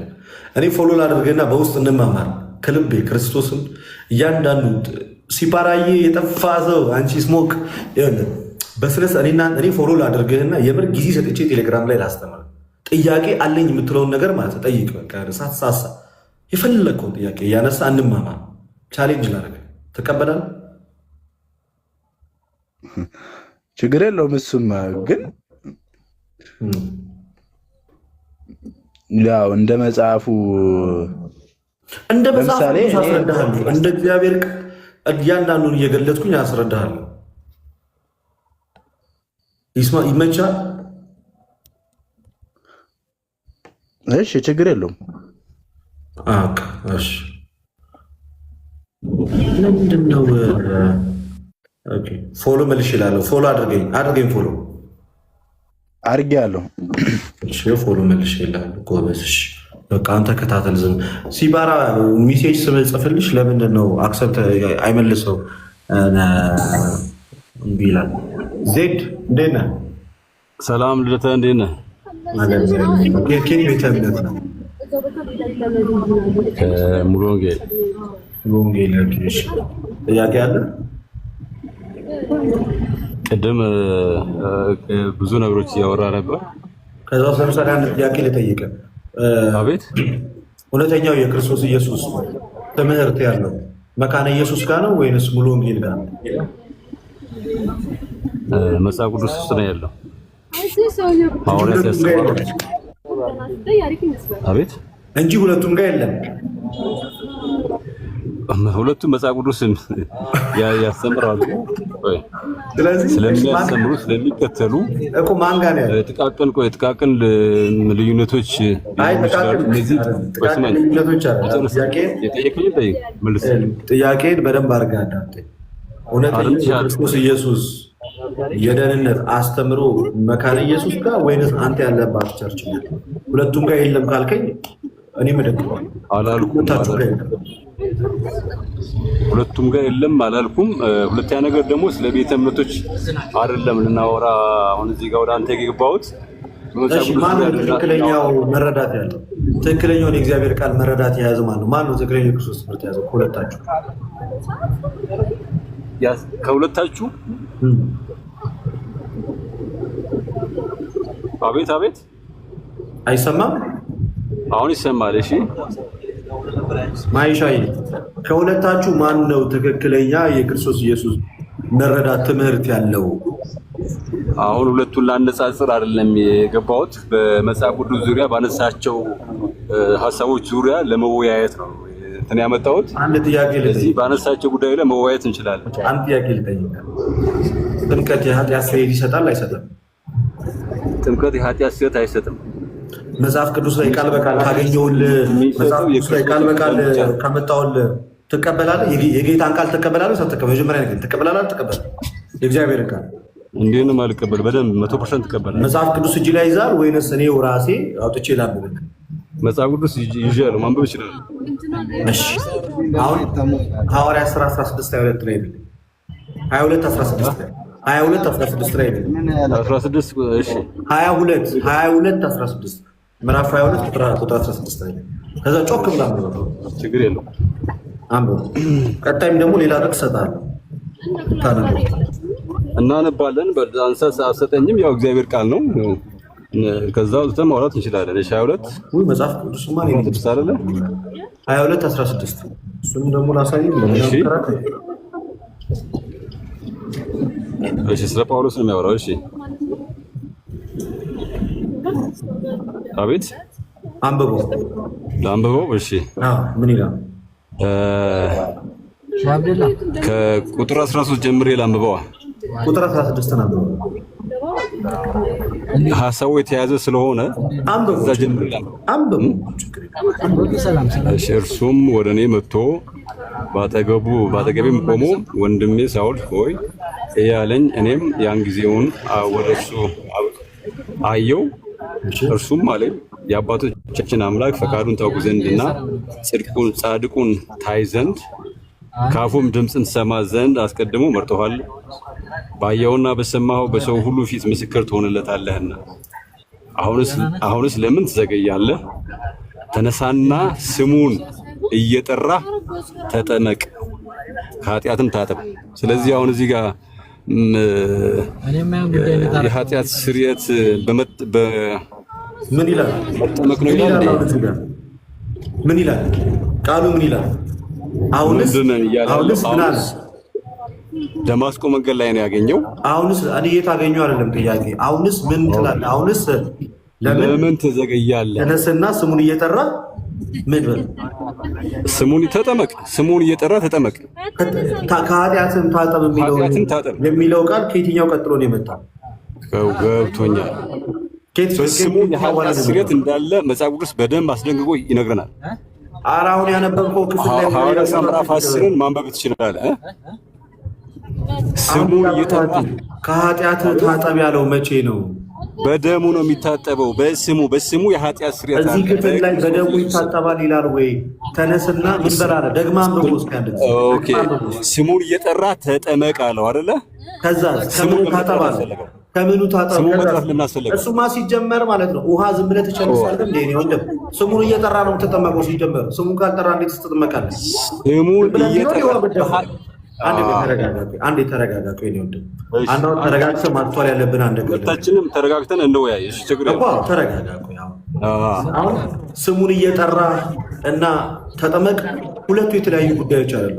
እኔ ፎሎ ላድርግህና በውስጥ እንማማር ከልቤ ክርስቶስን እያንዳንዱ ሲፓራዬ የጠፋ ሰው አንቺ ስሞክ በስለስ እኔ ፎሎ ላድርግህና የምር ጊዜ ሰጥቼ ቴሌግራም ላይ ላስተምር። ጥያቄ አለኝ የምትለውን ነገር ማለት ጠይቅ። ሳትሳሳ የፈለግከውን ጥያቄ እያነሳ እንማማ። ቻሌንጅ ላደርግ ትቀበላለህ? ችግር የለውም። እሱማ ግን ያው እንደ መጽሐፉ አስረዳሃለሁ። እንደ እግዚአብሔር እያንዳንዱን እየገለጥኩኝ አስረዳሃለሁ። ይመቻል? እሺ ችግር የለውም። እሺ ለምንድን ነው ፎሎ መልሽ ይላለሁ? ፎሎ አድርገኝ ፎሎ አድርጌያለሁ። እሺ ፎሎ መልሽ ይላለሁ። ጎበዝ። እሺ በቃ አንተ ከታተል። ዝም ሲባራ ሜሴጅ ጽፍልሽ ለምንድን ነው አክሰፕት አይመልሰው? እምቢ ይላል። ዜድ እንዴት ነህ? ሰላም ልደተ እንዴት ነህ? ኬት ቤተ እምነት ነው? ሙሉ ወንጌል። ጥያቄ አለ? ቅድም ብዙ ነገሮች እያወራ ነበር። ከዛ ለምሳሌ አንድ ጥያቄ ልጠይቅ። አቤት። እውነተኛው የክርስቶስ ኢየሱስ ትምህርት ያለው መካነ ኢየሱስ ጋር ነው ወይንስ ሙሉ ወንጌል ጋር ነው? መጽሐፍ ቅዱስ ውስጥ ነው ያለው። ሐዋርያት ያስተማሩ። አቤት እንጂ ሁለቱም ጋር የለም። ሁለቱም መጽሐፍ ቅዱስ ያስተምራሉ። ስለዚህ ስለሚያስተምሩ ስለሚከተሉ እኮ ማን ጋር ነው ጥቃቅን ልዩነቶች እነዚህ ጥያቄን በደንብ አድርገህ አዳምጠኝ። እውነተኛ ክርስቶስ ኢየሱስ የደህንነት አስተምሮ መካነ ኢየሱስ ጋር ወይንስ አንተ ያለባት ቸርች ነው? ሁለቱም ጋር የለም ካልከኝ እኔ መደግፈው አላልኩም። ሁለቱም ጋር የለም አላልኩም። ሁለተኛ ነገር ደግሞ ስለ ቤተ እምነቶች አይደለም ልናወራ አሁን እዚህ ጋር ወደ አንተ የገባሁት። ማነው ትክክለኛው መረዳት ያለው? ትክክለኛውን የእግዚአብሔር ቃል መረዳት የያዘ ማነው? ማነው ትክክለኛው ክርስቶስ ትምህርት የያዘው? ከሁለታችሁ ከሁለታችሁ አቤት አቤት፣ አይሰማም? አሁን ይሰማል። እሺ ማይሻይ ከሁለታችሁ ማን ነው ትክክለኛ የክርስቶስ ኢየሱስ መረዳት ትምህርት ያለው? አሁን ሁለቱን ላነጻጽር አይደለም የገባሁት። በመጽሐፍ ቅዱስ ዙሪያ ባነሳቸው ሀሳቦች ዙሪያ ለመወያየት ነው እንትን ያመጣሁት። አንድ ጥያቄ ለዚህ ባነሳቸው ጉዳይ ላይ መወያየት እንችላለን። አንድ ጥያቄ ልጠይቅ። ጥምቀት የኃጢአት ስርየት ይሰጣል አይሰጥም? ጥምቀት የኃጢአት ስርየት አይሰጥም። መጽሐፍ ቅዱስ ላይ ቃል በቃል ካገኘሁልህ፣ መጽሐፍ ቅዱስ ላይ ቃል በቃል ካመጣሁልህ ትቀበላለህ? የጌታን ቃል ትቀበላለህ? ሳትቀበል መጀመሪያ ነገር ትቀበላለህ? አትቀበልም? የእግዚአብሔር ቃል እንዴት ነው የማልቀበል? በደንብ 100% ትቀበላለህ። መጽሐፍ ቅዱስ እጅ ላይ ይዛል ወይንስ እኔ ራሴ አውጥቼ ላንብብልህ? መጽሐፍ ቅዱስ ይዤአለሁ፣ ማንበብ ይችላል። እሺ አሁን ሐዋርያት ሥራ 16:22 ላይ ነው። 22:16 ላይ 22:16 ላይ ነው። 16 እሺ 22:16 ምዕራፍ 22 ቁጥር 16 ላይ ከዛ ጮክ ብላ ነው። ችግር የለውም አንብብ። ቀጣይም ደግሞ ሌላ ጥቅስ እሰጥሃለሁ ታነብ እናነባለን። በዛንሳ አሰጠኝም ያው እግዚአብሔር ቃል ነው። ከዛ ወጥተን ማውራት እንችላለን። እሺ 22 ወይ መጽሐፍ ቅዱስ ማን ነው ቅዱስ አይደለ? 22:16 እሱም ደግሞ ላሳይ ነው። እሺ ስለ ጳውሎስ ነው የሚያወራው። እሺ አቤት አንብበው። እሺ ምን ይላል? ከቁጥር 13 ጀምሬ ላንብበዋ። ቁጥር 16 ነው። ሀሳቡ የተያዘ ስለሆነ እዛ ጀምሬ አንብበው። እሺ እርሱም ወደ እኔ መጥቶ ባጠገቤም ቆሞ ወንድሜ ሳውል ሆይ እያለኝ፣ እኔም ያን ጊዜውን ወደ እርሱ አየው። እርሱም አለኝ የአባቶቻችን አምላክ ፈቃዱን ታውቁ ዘንድና ጻድቁን ታይ ዘንድ ከአፉም ድምፅን ትሰማ ዘንድ አስቀድሞ መርጦሃል። ባየውና በሰማኸው በሰው ሁሉ ፊት ምስክር ትሆንለታለህና አሁንስ ለምን ትዘገያለህ? ተነሳና ስሙን እየጠራህ ተጠመቅ፣ ከኃጢአትም ታጠብ። ስለዚህ አሁን እዚህ ጋር የኃጢአት ስርየት ምን ይላል? መጠመቅ ነው ይላል። ምን ይላል ቃሉ? ምን ይላል? አሁንስ ምን አለ? ደማስቆ መንገድ ላይ ነው ያገኘው። አሁንስ እኔ የት አገኘው አይደለም ጥያቄ። አሁንስ ምን ትላለህ? አሁንስ ለምን ትዘገያለህ? ተነስና ስሙን እየጠራ ምን በል? ስሙን ተጠመቅ። ስሙን እየጠራ ተጠመቅ፣ ከኃጢአትም ታጠብ የሚለው ቃል ከየትኛው ቀጥሎ ነው የመጣው? ገብቶኛል። ስሙን የኃጢአት ስርየት እንዳለ መጽሐፍ ቅዱስ በደንብ አስደንግጎ ይነግረናል። ኧረ አሁን ያነበብከው ክፍል ላይ ሐዋርያት ምዕራፍ 10ን ማንበብ ትችላለህ። ስሙን እየጠራ ከኃጢአት ታጠብ ያለው መቼ ነው? በደሙ ነው የሚታጠበው። በስሙ የኃጢአት ስርየት እዚህ ክፍል ላይ በደሙ ይታጠባል ይላል ወይ? ተነስና ምን በላለ? ደግማ አንብቦ እስካንደ ኦኬ። ስሙን እየጠራ ተጠመቅ አለው አይደለ? ከዛ ስሙን ታጠባል። ከምኑ ታጠብ? እሱማ ሲጀመር ማለት ነው ውሃ ዝም ብለህ ትጨርሳለህ እንዴ? ነው ወንድም፣ ስሙን እየጠራ ነው የምትጠመቀው ሲጀመር። ስሙን ካልጠራ እንዴት ትጠመቃለህ? ስሙን እየጠራ አንዴ ተረጋጋ። ቆይ ነው ወንድም፣ አንዳው ተረጋግተን ማጥቷል ያለብን አንድ ነገር ሁለታችንም ተረጋግተን እንወያይ። እሺ ችግር የለም። ተረጋጋ። ቆይ አሁን ስሙን እየጠራ እና ተጠመቅ ሁለቱ የተለያዩ ጉዳዮች አሉ።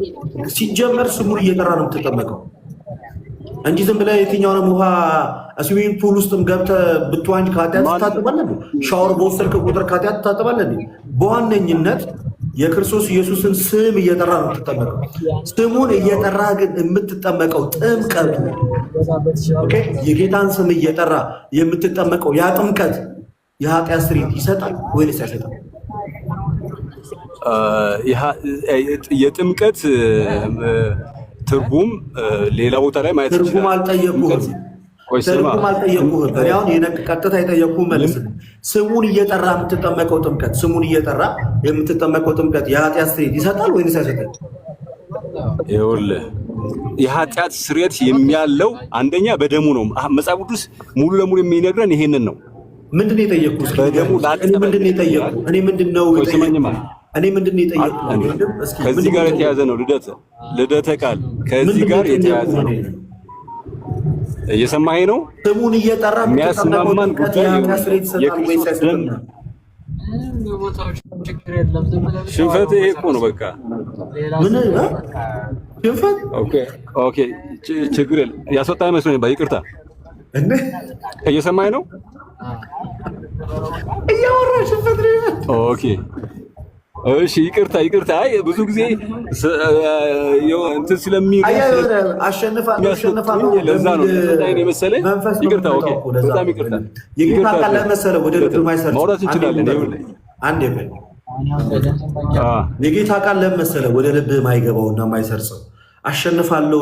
ሲጀመር ስሙን እየጠራ ነው የምትጠመቀው እንጂ ዝም ብለህ የትኛውንም ውሃ ስዊሚንግ ፑል ውስጥም ገብተህ ብትዋኝ ከኃጢአት ትታጠባለህ። ሻወር በወሰድክ ቁጥር ከኃጢአት ትታጠባለህ። በዋነኝነት የክርስቶስ ኢየሱስን ስም እየጠራ ነው የምትጠመቀው። ስሙን እየጠራ ግን የምትጠመቀው ጥምቀቱ ኦኬ የጌታን ስም እየጠራ የምትጠመቀው ያ ጥምቀት የኃጢአት ስርየት ይሰጣል ወይስ አይሰጥም? የጥምቀት ትርጉም ሌላ ቦታ ላይ ማየት ይችላል። ትርጉም አልጠየቁህም። ትርጉም አልጠየቁህም። እኔ አሁን ቀጥታ የጠየቁህ መልስ ስሙን እየጠራ የምትጠመቀው ጥምቀት የኃጢአት ስርየት ይሰጣል ወይስ አይሰጥም? ይኸውልህ የኃጢአት ስርየት የሚያለው አንደኛ በደሙ ነው። መጽሐፍ ቅዱስ ሙሉ ለሙሉ የሚነግረን ይሄንን ነው። ምንድን ነው የጠየቁህ? በደሙ ምንድን ነው የጠየቁህ? እኔ ምንድን ነው የጠየቁህ? ከዚህ ጋር የተያዘ ነው። ልደተ ቃል ከዚህ ጋር የተያዘ ነው። እየሰማኸኝ ነው? ስሙን እየጠራ የሚያስማማን ጉዳይ የክርስቶስ ደም ሽንፈት ይሄ እኮ ነው። በቃ ምን ሽንፈት? ኦኬ ችግር የለም። ያስወጣ መስሎኝ ነበር። ይቅርታ። እየሰማኸኝ ነው? እያወራሁ ሽንፈት ነው። ኦኬ እሺ ይቅርታ። አይ ብዙ ጊዜ እንትን አሸንፋለሁ ለዛ ነው ተጣጣኝ መሰለኝ። ይቅርታ። ኦኬ በጣም ይቅርታ። የጌታ ቃል መሰለህ ወደ ልብ ማይሰርጽ ማውራት እንችላለን። አንዴ በል የጌታ ቃል መሰለህ ወደ ልብ ማይገባውና ማይሰርጸው እሸነፋለሁ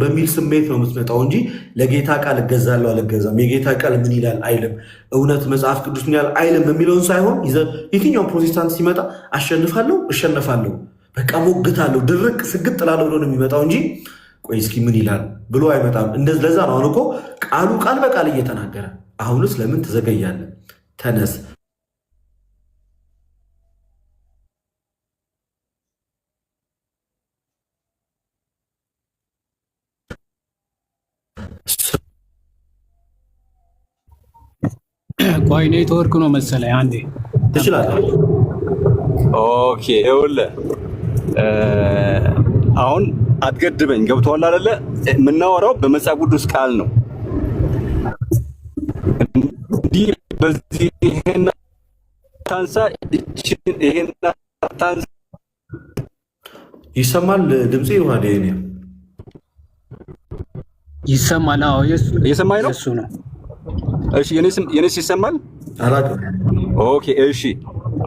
በሚል ስሜት ነው የምትመጣው እንጂ ለጌታ ቃል እገዛለሁ አልገዛም፣ የጌታ ቃል ምን ይላል አይልም፣ እውነት መጽሐፍ ቅዱስ ምን ይላል አይልም የሚለውን ሳይሆን የትኛውም ፕሮቴስታንት ሲመጣ እሸነፋለሁ በቃ ሞግታለሁ ድርቅ ስግጥ ላለው ብሎ ነው የሚመጣው እንጂ ቆይ እስኪ ምን ይላል ብሎ አይመጣም። ለዛ ነው አሁን እኮ ቃሉ ቃል በቃል እየተናገረ አሁንስ ለምን ትዘገያለህ? ተነስ ቆይ ኔትወርክ ነው መሰለኝ። አንዴ ትችላለህ። ኦኬ ይኸውልህ አሁን አትገድበኝ። ገብቶሃል አይደለ? የምናወራው በመጽሐፍ ቅዱስ ቃል ነው። እንዲህ በዚህ ይሄን ታንሳ ይሄን ታንሳ ይሰማል ድምጼ ይዋዴ ነው ይሰማል። አዎ እየሰማኸኝ ነው? እሱ ነው። እሺ የኔስ ይሰማል? አላውቅም። ኦኬ እሺ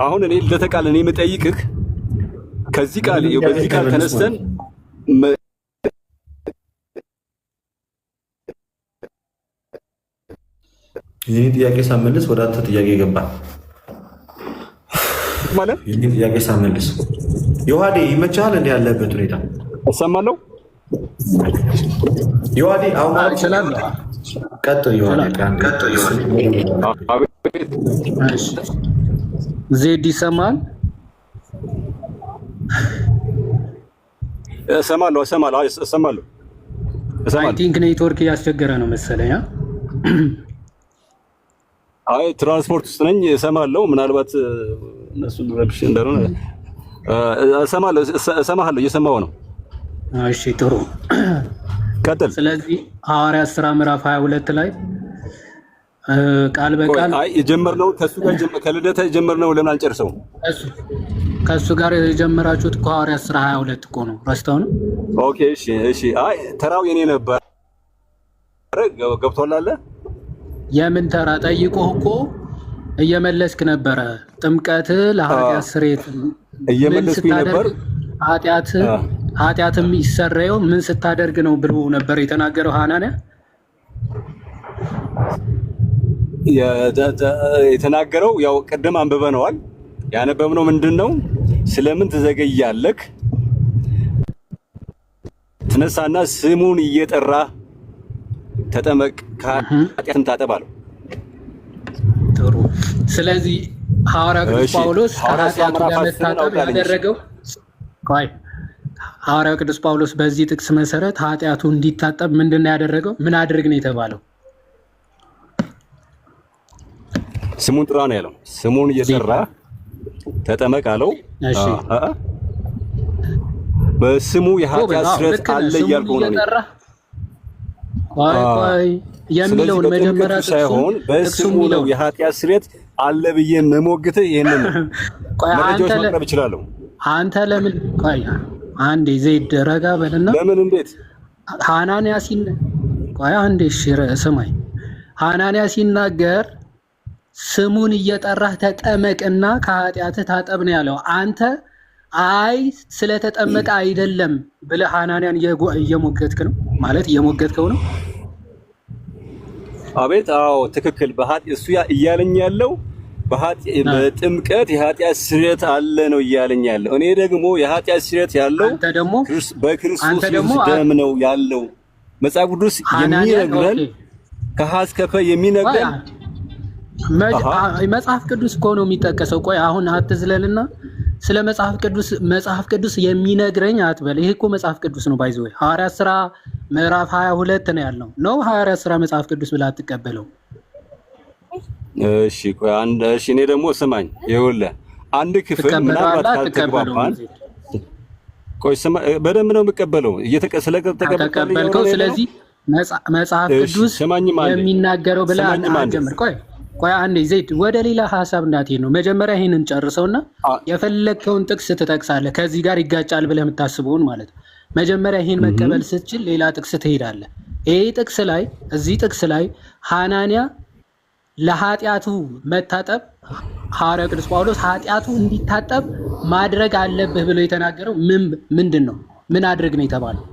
አሁን እኔ ልደተ ቃል እኔ የምጠይቅህ ከዚህ ቃል በዚህ ቃል ተነስተን የኔ ጥያቄ ሳመልስ ወደ አንተ ጥያቄ ገባ ማለት የኔ ጥያቄ ሳመልስ ዮሐዴ ይመቻል እንዴ? ያለበት ሁኔታ እሰማለሁ። ዮሐዴ አሁን ይችላል። ቀጥል ዮሐዴ ቀጥል። ዜድ ይሰማል? እሰማለሁ። አይ ቲንክ ኔትወርክ እያስቸገረ ነው መሰለኝ። አይ ትራንስፖርት ውስጥ ነኝ። እሰማለሁ። ምናልባት እነሱን ረብሽ እንደሆነ እሰማለሁ። እየሰማሁ ነው። እሺ ጥሩ ቀጥል። ስለዚህ ሐዋርያት ሥራ ምዕራፍ 22 ላይ ቃል በቃል አይ የጀመርነው ከልደታ የጀመርነው ለምን አንጨርሰውም? ከእሱ ጋር የጀመራችሁት ሐዋርያት ሥራ 22 እኮ ነው። ረስተው ነው? ኦኬ እሺ። አይ ተራው የኔ ነበር። ገብቶሃል አለ የምን ተራ ጠይቆህ እኮ እየመለስክ ነበረ። ጥምቀት ለኃጢአት ስርየት እየመለስኩኝ ነበር። ኃጢአትም ይሰረየው ምን ስታደርግ ነው ብሎ ነበር የተናገረው ሐናንያ። የተናገረው ያው ቅድም አንብበነዋል። ያነበብነው ምንድን ነው? ስለምን ትዘገያለህ? ትነሳና ስሙን እየጠራ ተጠመቅ፣ ከኃጢአትም ታጠብ አለው። ጥሩ። ስለዚህ ሐዋርያው ቅዱስ ጳውሎስ ከኃጢአቱ ለመታጠብ ያደረገው ሐዋርያው ቅዱስ ጳውሎስ በዚህ ጥቅስ መሰረት ኃጢአቱ እንዲታጠብ ምንድን ነው ያደረገው? ምን አድርግ ነው የተባለው? ስሙን ጥራ ነው ያለው። ስሙን እየጠራ ተጠመቅ አለው። እሺ በስሙ የኃጢአት ስርየት አለ እያልኩ ነው። ቆይ የሚለውን መጀመሪያ ሳይሆን በስሙ ነው የኃጢአት ስርየት አለ ብዬ መሞግትህ ይሄንን ነው። መረጃዎች ማቅረብ እችላለሁ። አንተ ለምን አንዴ ዘይድ ረጋ በልና ለምን እንዴት ሐናንያ ቆይ አንዴ ስማኝ። ሐናንያ ሲናገር ስሙን እየጠራህ ተጠመቅና ከኃጢአትህ ታጠብ ነው ያለው። አንተ አይ ስለተጠመቀ አይደለም ብለህ ሐናንያን እየሞገትክ ነው ማለት እየሞገትከው ነው። አቤት፣ አዎ ትክክል። እሱ እያለኝ ያለው በጥምቀት የኃጢአት ስርየት አለ ነው እያለኝ ያለው። እኔ ደግሞ የኃጢአት ስርየት ያለው በክርስቶስ ደም ነው ያለው። መጽሐፍ ቅዱስ የሚነግረን ከሐስከፈ የሚነግረን መጽሐፍ ቅዱስ እኮ ነው የሚጠቀሰው። ቆይ አሁን አትዝለልና ስለ መጽሐፍ ቅዱስ የሚነግረኝ አትበል። ይሄ እኮ መጽሐፍ ቅዱስ ነው። ባይዘው ሐዋርያት ሥራ ምዕራፍ 22 ነው ያለው ነው። ሐዋርያት ሥራ መጽሐፍ ቅዱስ ብላ አትቀበለው። እሺ ቆይ እሺ እኔ ደግሞ ስማኝ፣ ይኸውልህ አንድ ክፍል ምናልባት ካልተግባባን፣ ቆይ በደንብ ነው የምቀበለው እየተቀበልከው። ስለዚህ መጽሐፍ ቅዱስ የሚናገረው ብላ አትጀምር። ቆይ አንዴ ዜድ ወደ ሌላ ሐሳብ እንዳትሄድ ነው። መጀመሪያ ይሄንን ጨርሰውና የፈለግከውን ጥቅስ ትጠቅሳለህ። ከዚህ ጋር ይጋጫል ብለህ የምታስበውን ማለት ነው። መጀመሪያ ይሄን መቀበል ስትችል ሌላ ጥቅስ ትሄዳለህ። እዚህ ጥቅስ ላይ ሐናንያ ለኃጢአቱ መታጠብ ሐዋርያው ቅዱስ ጳውሎስ ኃጢአቱ እንዲታጠብ ማድረግ አለብህ ብሎ የተናገረው ምንድን ነው? ምን አድርግ ነው የተባለው?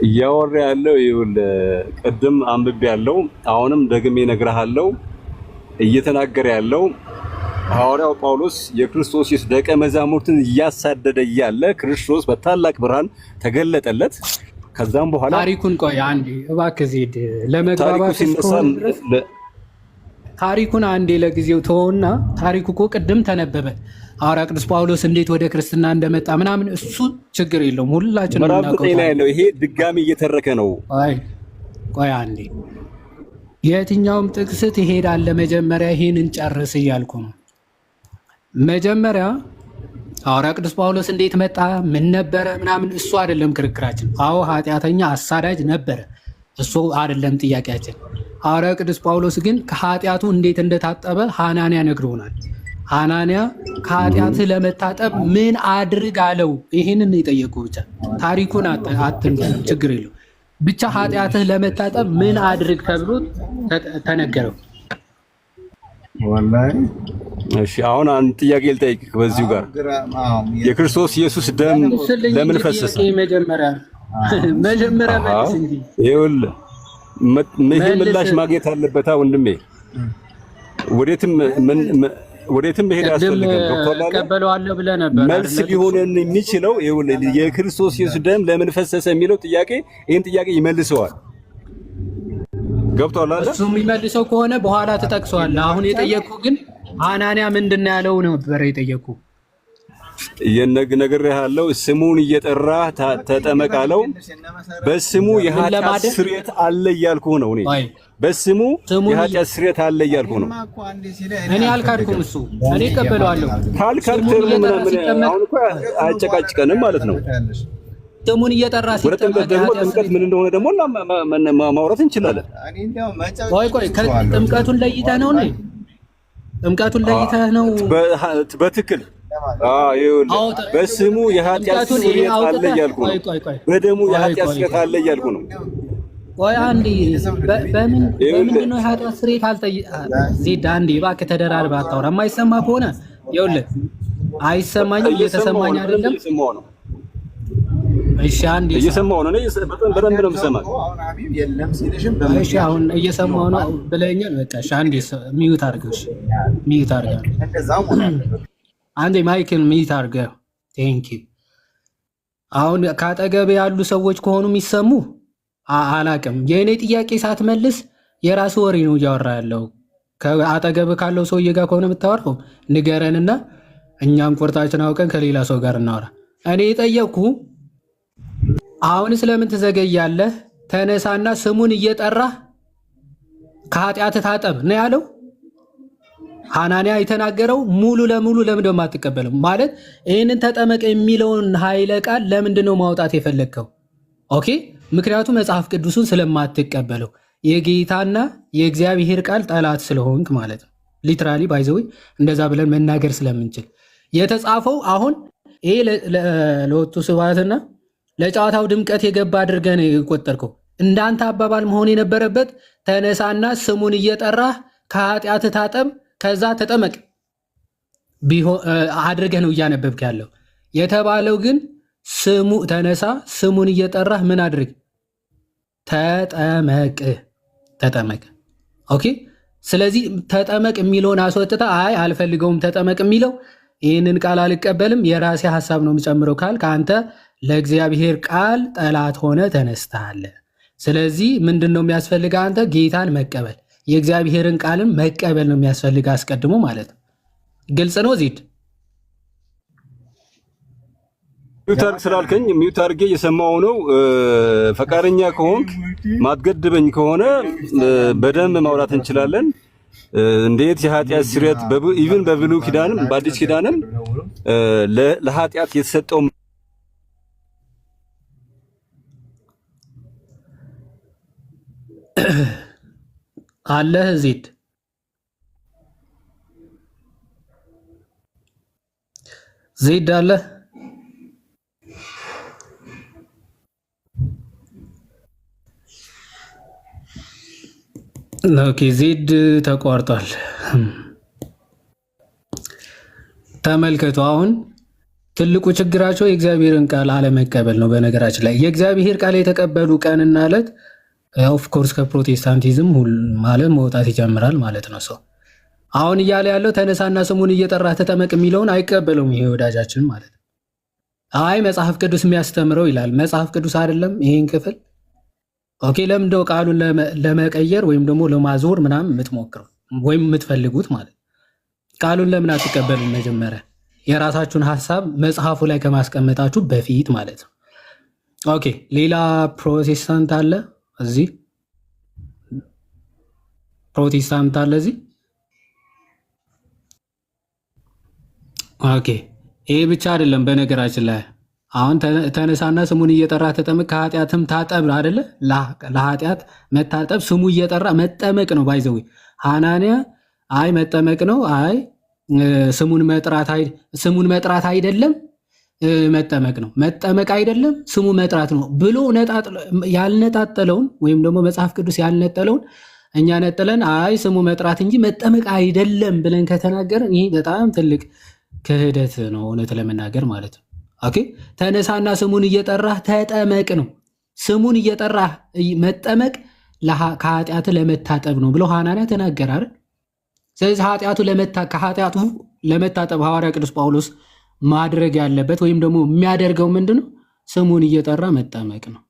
እያወራ ያለው ይኸውልህ፣ ቅድም አንብቤ ያለው አሁንም ደግሜ እነግርሃለሁ። እየተናገረ ያለው ሐዋርያው ጳውሎስ የክርስቶስ ኢየሱስ ደቀ መዛሙርትን እያሳደደ እያለ ክርስቶስ በታላቅ ብርሃን ተገለጠለት። ከዛም በኋላ ታሪኩን ቆይ አንዴ እባክህ ዜድ ለመግባባት እስከሆነ ድረስ ታሪኩን አንዴ ለጊዜው ተወውና፣ ታሪኩ እኮ ቅድም ተነበበ። ሐዋርያ ቅዱስ ጳውሎስ እንዴት ወደ ክርስትና እንደመጣ ምናምን እሱ ችግር የለውም ሁላችንም እናውቀው ያለው። ይሄ ድጋሚ እየተረከ ነው። ቆይ አንዴ የትኛውም ጥቅስ ትሄዳለህ? መጀመሪያ ይሄን እንጨርስ እያልኩ ነው። መጀመሪያ ሐዋርያ ቅዱስ ጳውሎስ እንዴት መጣ፣ ምን ነበረ ምናምን እሱ አይደለም ክርክራችን። አዎ ኃጢአተኛ አሳዳጅ ነበረ፣ እሱ አይደለም ጥያቄያችን። ሐዋርያ ቅዱስ ጳውሎስ ግን ከኃጢአቱ እንዴት እንደታጠበ ሐናንያ ነግሮናል። ሐናንያ ከኃጢአትህ ለመታጠብ ምን አድርግ አለው? ይህንን የጠየቁ ብቻ ታሪኩን አትንገርም፣ ችግር የለው። ብቻ ኃጢአትህ ለመታጠብ ምን አድርግ ተብሎ ተነገረው። እሺ አሁን አንድ ጥያቄ ልጠይቅህ በዚሁ ጋር የክርስቶስ ኢየሱስ ደም ለምን ፈሰሰ? መጀመሪያ መልስ እንጂ ይኸውልህ ይሄ ምላሽ ማግኘት አለበት ወንድሜ። ወዴትም መሄድ አያስፈልግም። ተቀበለዋለሁ ብለህ ነበር። መልስ ሊሆነን የሚችለው ይኸውልህ የክርስቶስ ኢየሱስ ደም ለምን ፈሰሰ የሚለው ጥያቄ ይሄን ጥያቄ ይመልሰዋል። ገብቶሃል አይደል? እሱ የሚመልሰው ከሆነ በኋላ ትጠቅሰዋለህ። አሁን የጠየቅኩ ግን ሐናንያ ምንድን ነው ያለው ነበር የጠየቅኩ። ነግሬሃለሁ። ስሙን እየጠራ ተጠመቅ አለው። በስሙ የኃጢአት ስርየት አለ እያልኩ ነው። እኔ በስሙ የኃጢአት ስርየት አለ እያልኩ ነው። እኔ አልካድኩም። እሱ እኔ እቀበለዋለሁ። ካልካድክ አሁን እኮ አያጨቃጭቀንም ማለት ነው። ስሙን እየጠራ ሲጠመቅ ደግሞ ጥምቀት ምን እንደሆነ ደግሞ ማውራት እንችላለን። ቆይ ጥምቀቱን ለይተህ ነው እንዴ? ጥምቀቱን ለይተህ ነው በትክክል በስሙ የኃጢአት ስርየት አለ እያልኩ ነው። በደሙ የኃጢአት ስርየት አለ እያልኩ ነው። ቆይ አንዴ በምንድን ነው የኃጢአት ስርየት ዜድ አንዴ እባክህ ተደራርበህ አታውራ። የማይሰማ ከሆነ ይኸውልህ አይሰማኝም፣ እየተሰማኝ አይደለም። እሺ አንዴ እየሰማሁ ነው። በደንብ ነው የምሰማህ። እሺ አሁን እየሰማሁ ነው ብለኸኛል። በቃ እሺ አንዴ ሚዩት አድርገው። እሺ ሚዩት አድርገው። አንዴ ማይክን ሚዩት አድርገው። ቴንክ ዩ። አሁን ካጠገብ ያሉ ሰዎች ከሆኑ የሚሰሙ አላቅም። የእኔ ጥያቄ ሳትመልስ የራስ ወሬ ነው እያወራ ያለው። ከአጠገብ ካለው ሰውዬ ጋር ከሆነ የምታወራው ንገረንና እኛም ቁርጣችን አውቀን ከሌላ ሰው ጋር እናወራ። እኔ የጠየቅኩ አሁን ስለምን ትዘገያለህ? ተነሳና ስሙን እየጠራህ ከኃጢአት ታጠብ ነው ያለው ሐናንያ የተናገረው። ሙሉ ለሙሉ ለምንድነው የማትቀበለው? ማለት ይህንን ተጠመቅ የሚለውን ኃይለ ቃል ለምንድነው ማውጣት የፈለግከው? ኦኬ፣ ምክንያቱም መጽሐፍ ቅዱሱን ስለማትቀበለው የጌታና የእግዚአብሔር ቃል ጠላት ስለሆንክ ማለት ነው። ሊትራሊ ባይዘዊ እንደዛ ብለን መናገር ስለምንችል የተጻፈው አሁን ይሄ ለወጡ ስብሐትና ለጨዋታው ድምቀት የገባ አድርገን የቆጠርከው እንዳንተ አባባል መሆን የነበረበት ተነሳና ስሙን እየጠራህ ከኃጢአት ታጠብ ከዛ ተጠመቅ አድርገህ ነው እያነበብክ ያለው የተባለው። ግን ስሙ ተነሳ ስሙን እየጠራህ ምን አድርግ? ተጠመቅ። ኦኬ። ስለዚህ ተጠመቅ የሚለውን አስወጥታ አይ አልፈልገውም ተጠመቅ የሚለው ይህንን ቃል አልቀበልም የራሴ ሐሳብ ነው የምጨምረው ካል ከአንተ ለእግዚአብሔር ቃል ጠላት ሆነ ተነስተሃል። ስለዚህ ምንድን ነው የሚያስፈልግ? አንተ ጌታን መቀበል የእግዚአብሔርን ቃልን መቀበል ነው የሚያስፈልግ አስቀድሞ ማለት ነው። ግልጽ ነው ዚድ? ሚውታር ስላልከኝ ሚውት አድርጌ እየሰማሁ ነው። ፈቃደኛ ከሆንክ ማትገድበኝ ከሆነ በደንብ ማውራት እንችላለን። እንዴት የኃጢአት ስርየት ኢቭን በብሉይ ኪዳንም በአዲስ ኪዳንም ለኃጢአት የተሰጠው አለህ ዚድ አለህ? ኦኬ ዜድ ተቋርጧል። ተመልከቱ። አሁን ትልቁ ችግራቸው የእግዚአብሔርን ቃል አለመቀበል ነው። በነገራችን ላይ የእግዚአብሔር ቃል የተቀበሉ ቀንና ዕለት ኦፍኮርስ ከፕሮቴስታንቲዝም ማለት መውጣት ይጀምራል ማለት ነው። ሰው አሁን እያለ ያለው ተነሳና ስሙን እየጠራ ተጠመቅ የሚለውን አይቀበለውም ይሄ ወዳጃችን ማለት ነው። አይ መጽሐፍ ቅዱስ የሚያስተምረው ይላል። መጽሐፍ ቅዱስ አይደለም ይሄን ክፍል ኦኬ። ለምንድነው ቃሉን ለመቀየር ወይም ደግሞ ለማዞር ምናምን የምትሞክረው ወይም የምትፈልጉት ማለት ቃሉን ለምን አትቀበሉም? መጀመሪያ የራሳችሁን ሐሳብ መጽሐፉ ላይ ከማስቀመጣችሁ በፊት ማለት ነው። ኦኬ ሌላ ፕሮቴስታንት አለ እዚህ? ፕሮቴስታንት አለ እዚህ? ኦኬ ይሄ ብቻ አይደለም በነገራችን ላይ አሁን ተነሳና ስሙን እየጠራ ተጠመቅ ከኃጢአትም ታጠብ አይደለ? ለኃጢአት መታጠብ ስሙ እየጠራ መጠመቅ ነው። ባይዘው ሐናንያ አይ መጠመቅ ነው፣ አይ ስሙን መጥራት አይደለም መጠመቅ ነው፣ መጠመቅ አይደለም ስሙ መጥራት ነው ብሎ ያልነጣጠለውን ወይም ደግሞ መጽሐፍ ቅዱስ ያልነጠለውን እኛ ነጥለን አይ ስሙ መጥራት እንጂ መጠመቅ አይደለም ብለን ከተናገርን ይህ በጣም ትልቅ ክህደት ነው እውነት ለመናገር ማለት ነው። ኦኬ ተነሳና ስሙን እየጠራህ ተጠመቅ ነው። ስሙን እየጠራህ መጠመቅ ከኃጢአት ለመታጠብ ነው ብሎ ሐናንያ ተናገረ አይደል? ስለዚህ ከኃጢአቱ ለመታጠብ ሐዋርያ ቅዱስ ጳውሎስ ማድረግ ያለበት ወይም ደግሞ የሚያደርገው ምንድነው? ስሙን እየጠራ መጠመቅ ነው።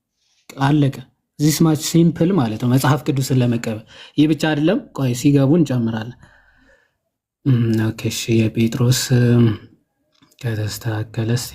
አለቀ። ዚስ ማች ሲምፕል ማለት ነው መጽሐፍ ቅዱስን ለመቀበል። ይህ ብቻ አይደለም። ቆይ ሲገቡ እንጨምራለን። ኦኬ እሺ የጴጥሮስ ከተስተካከለ እስቲ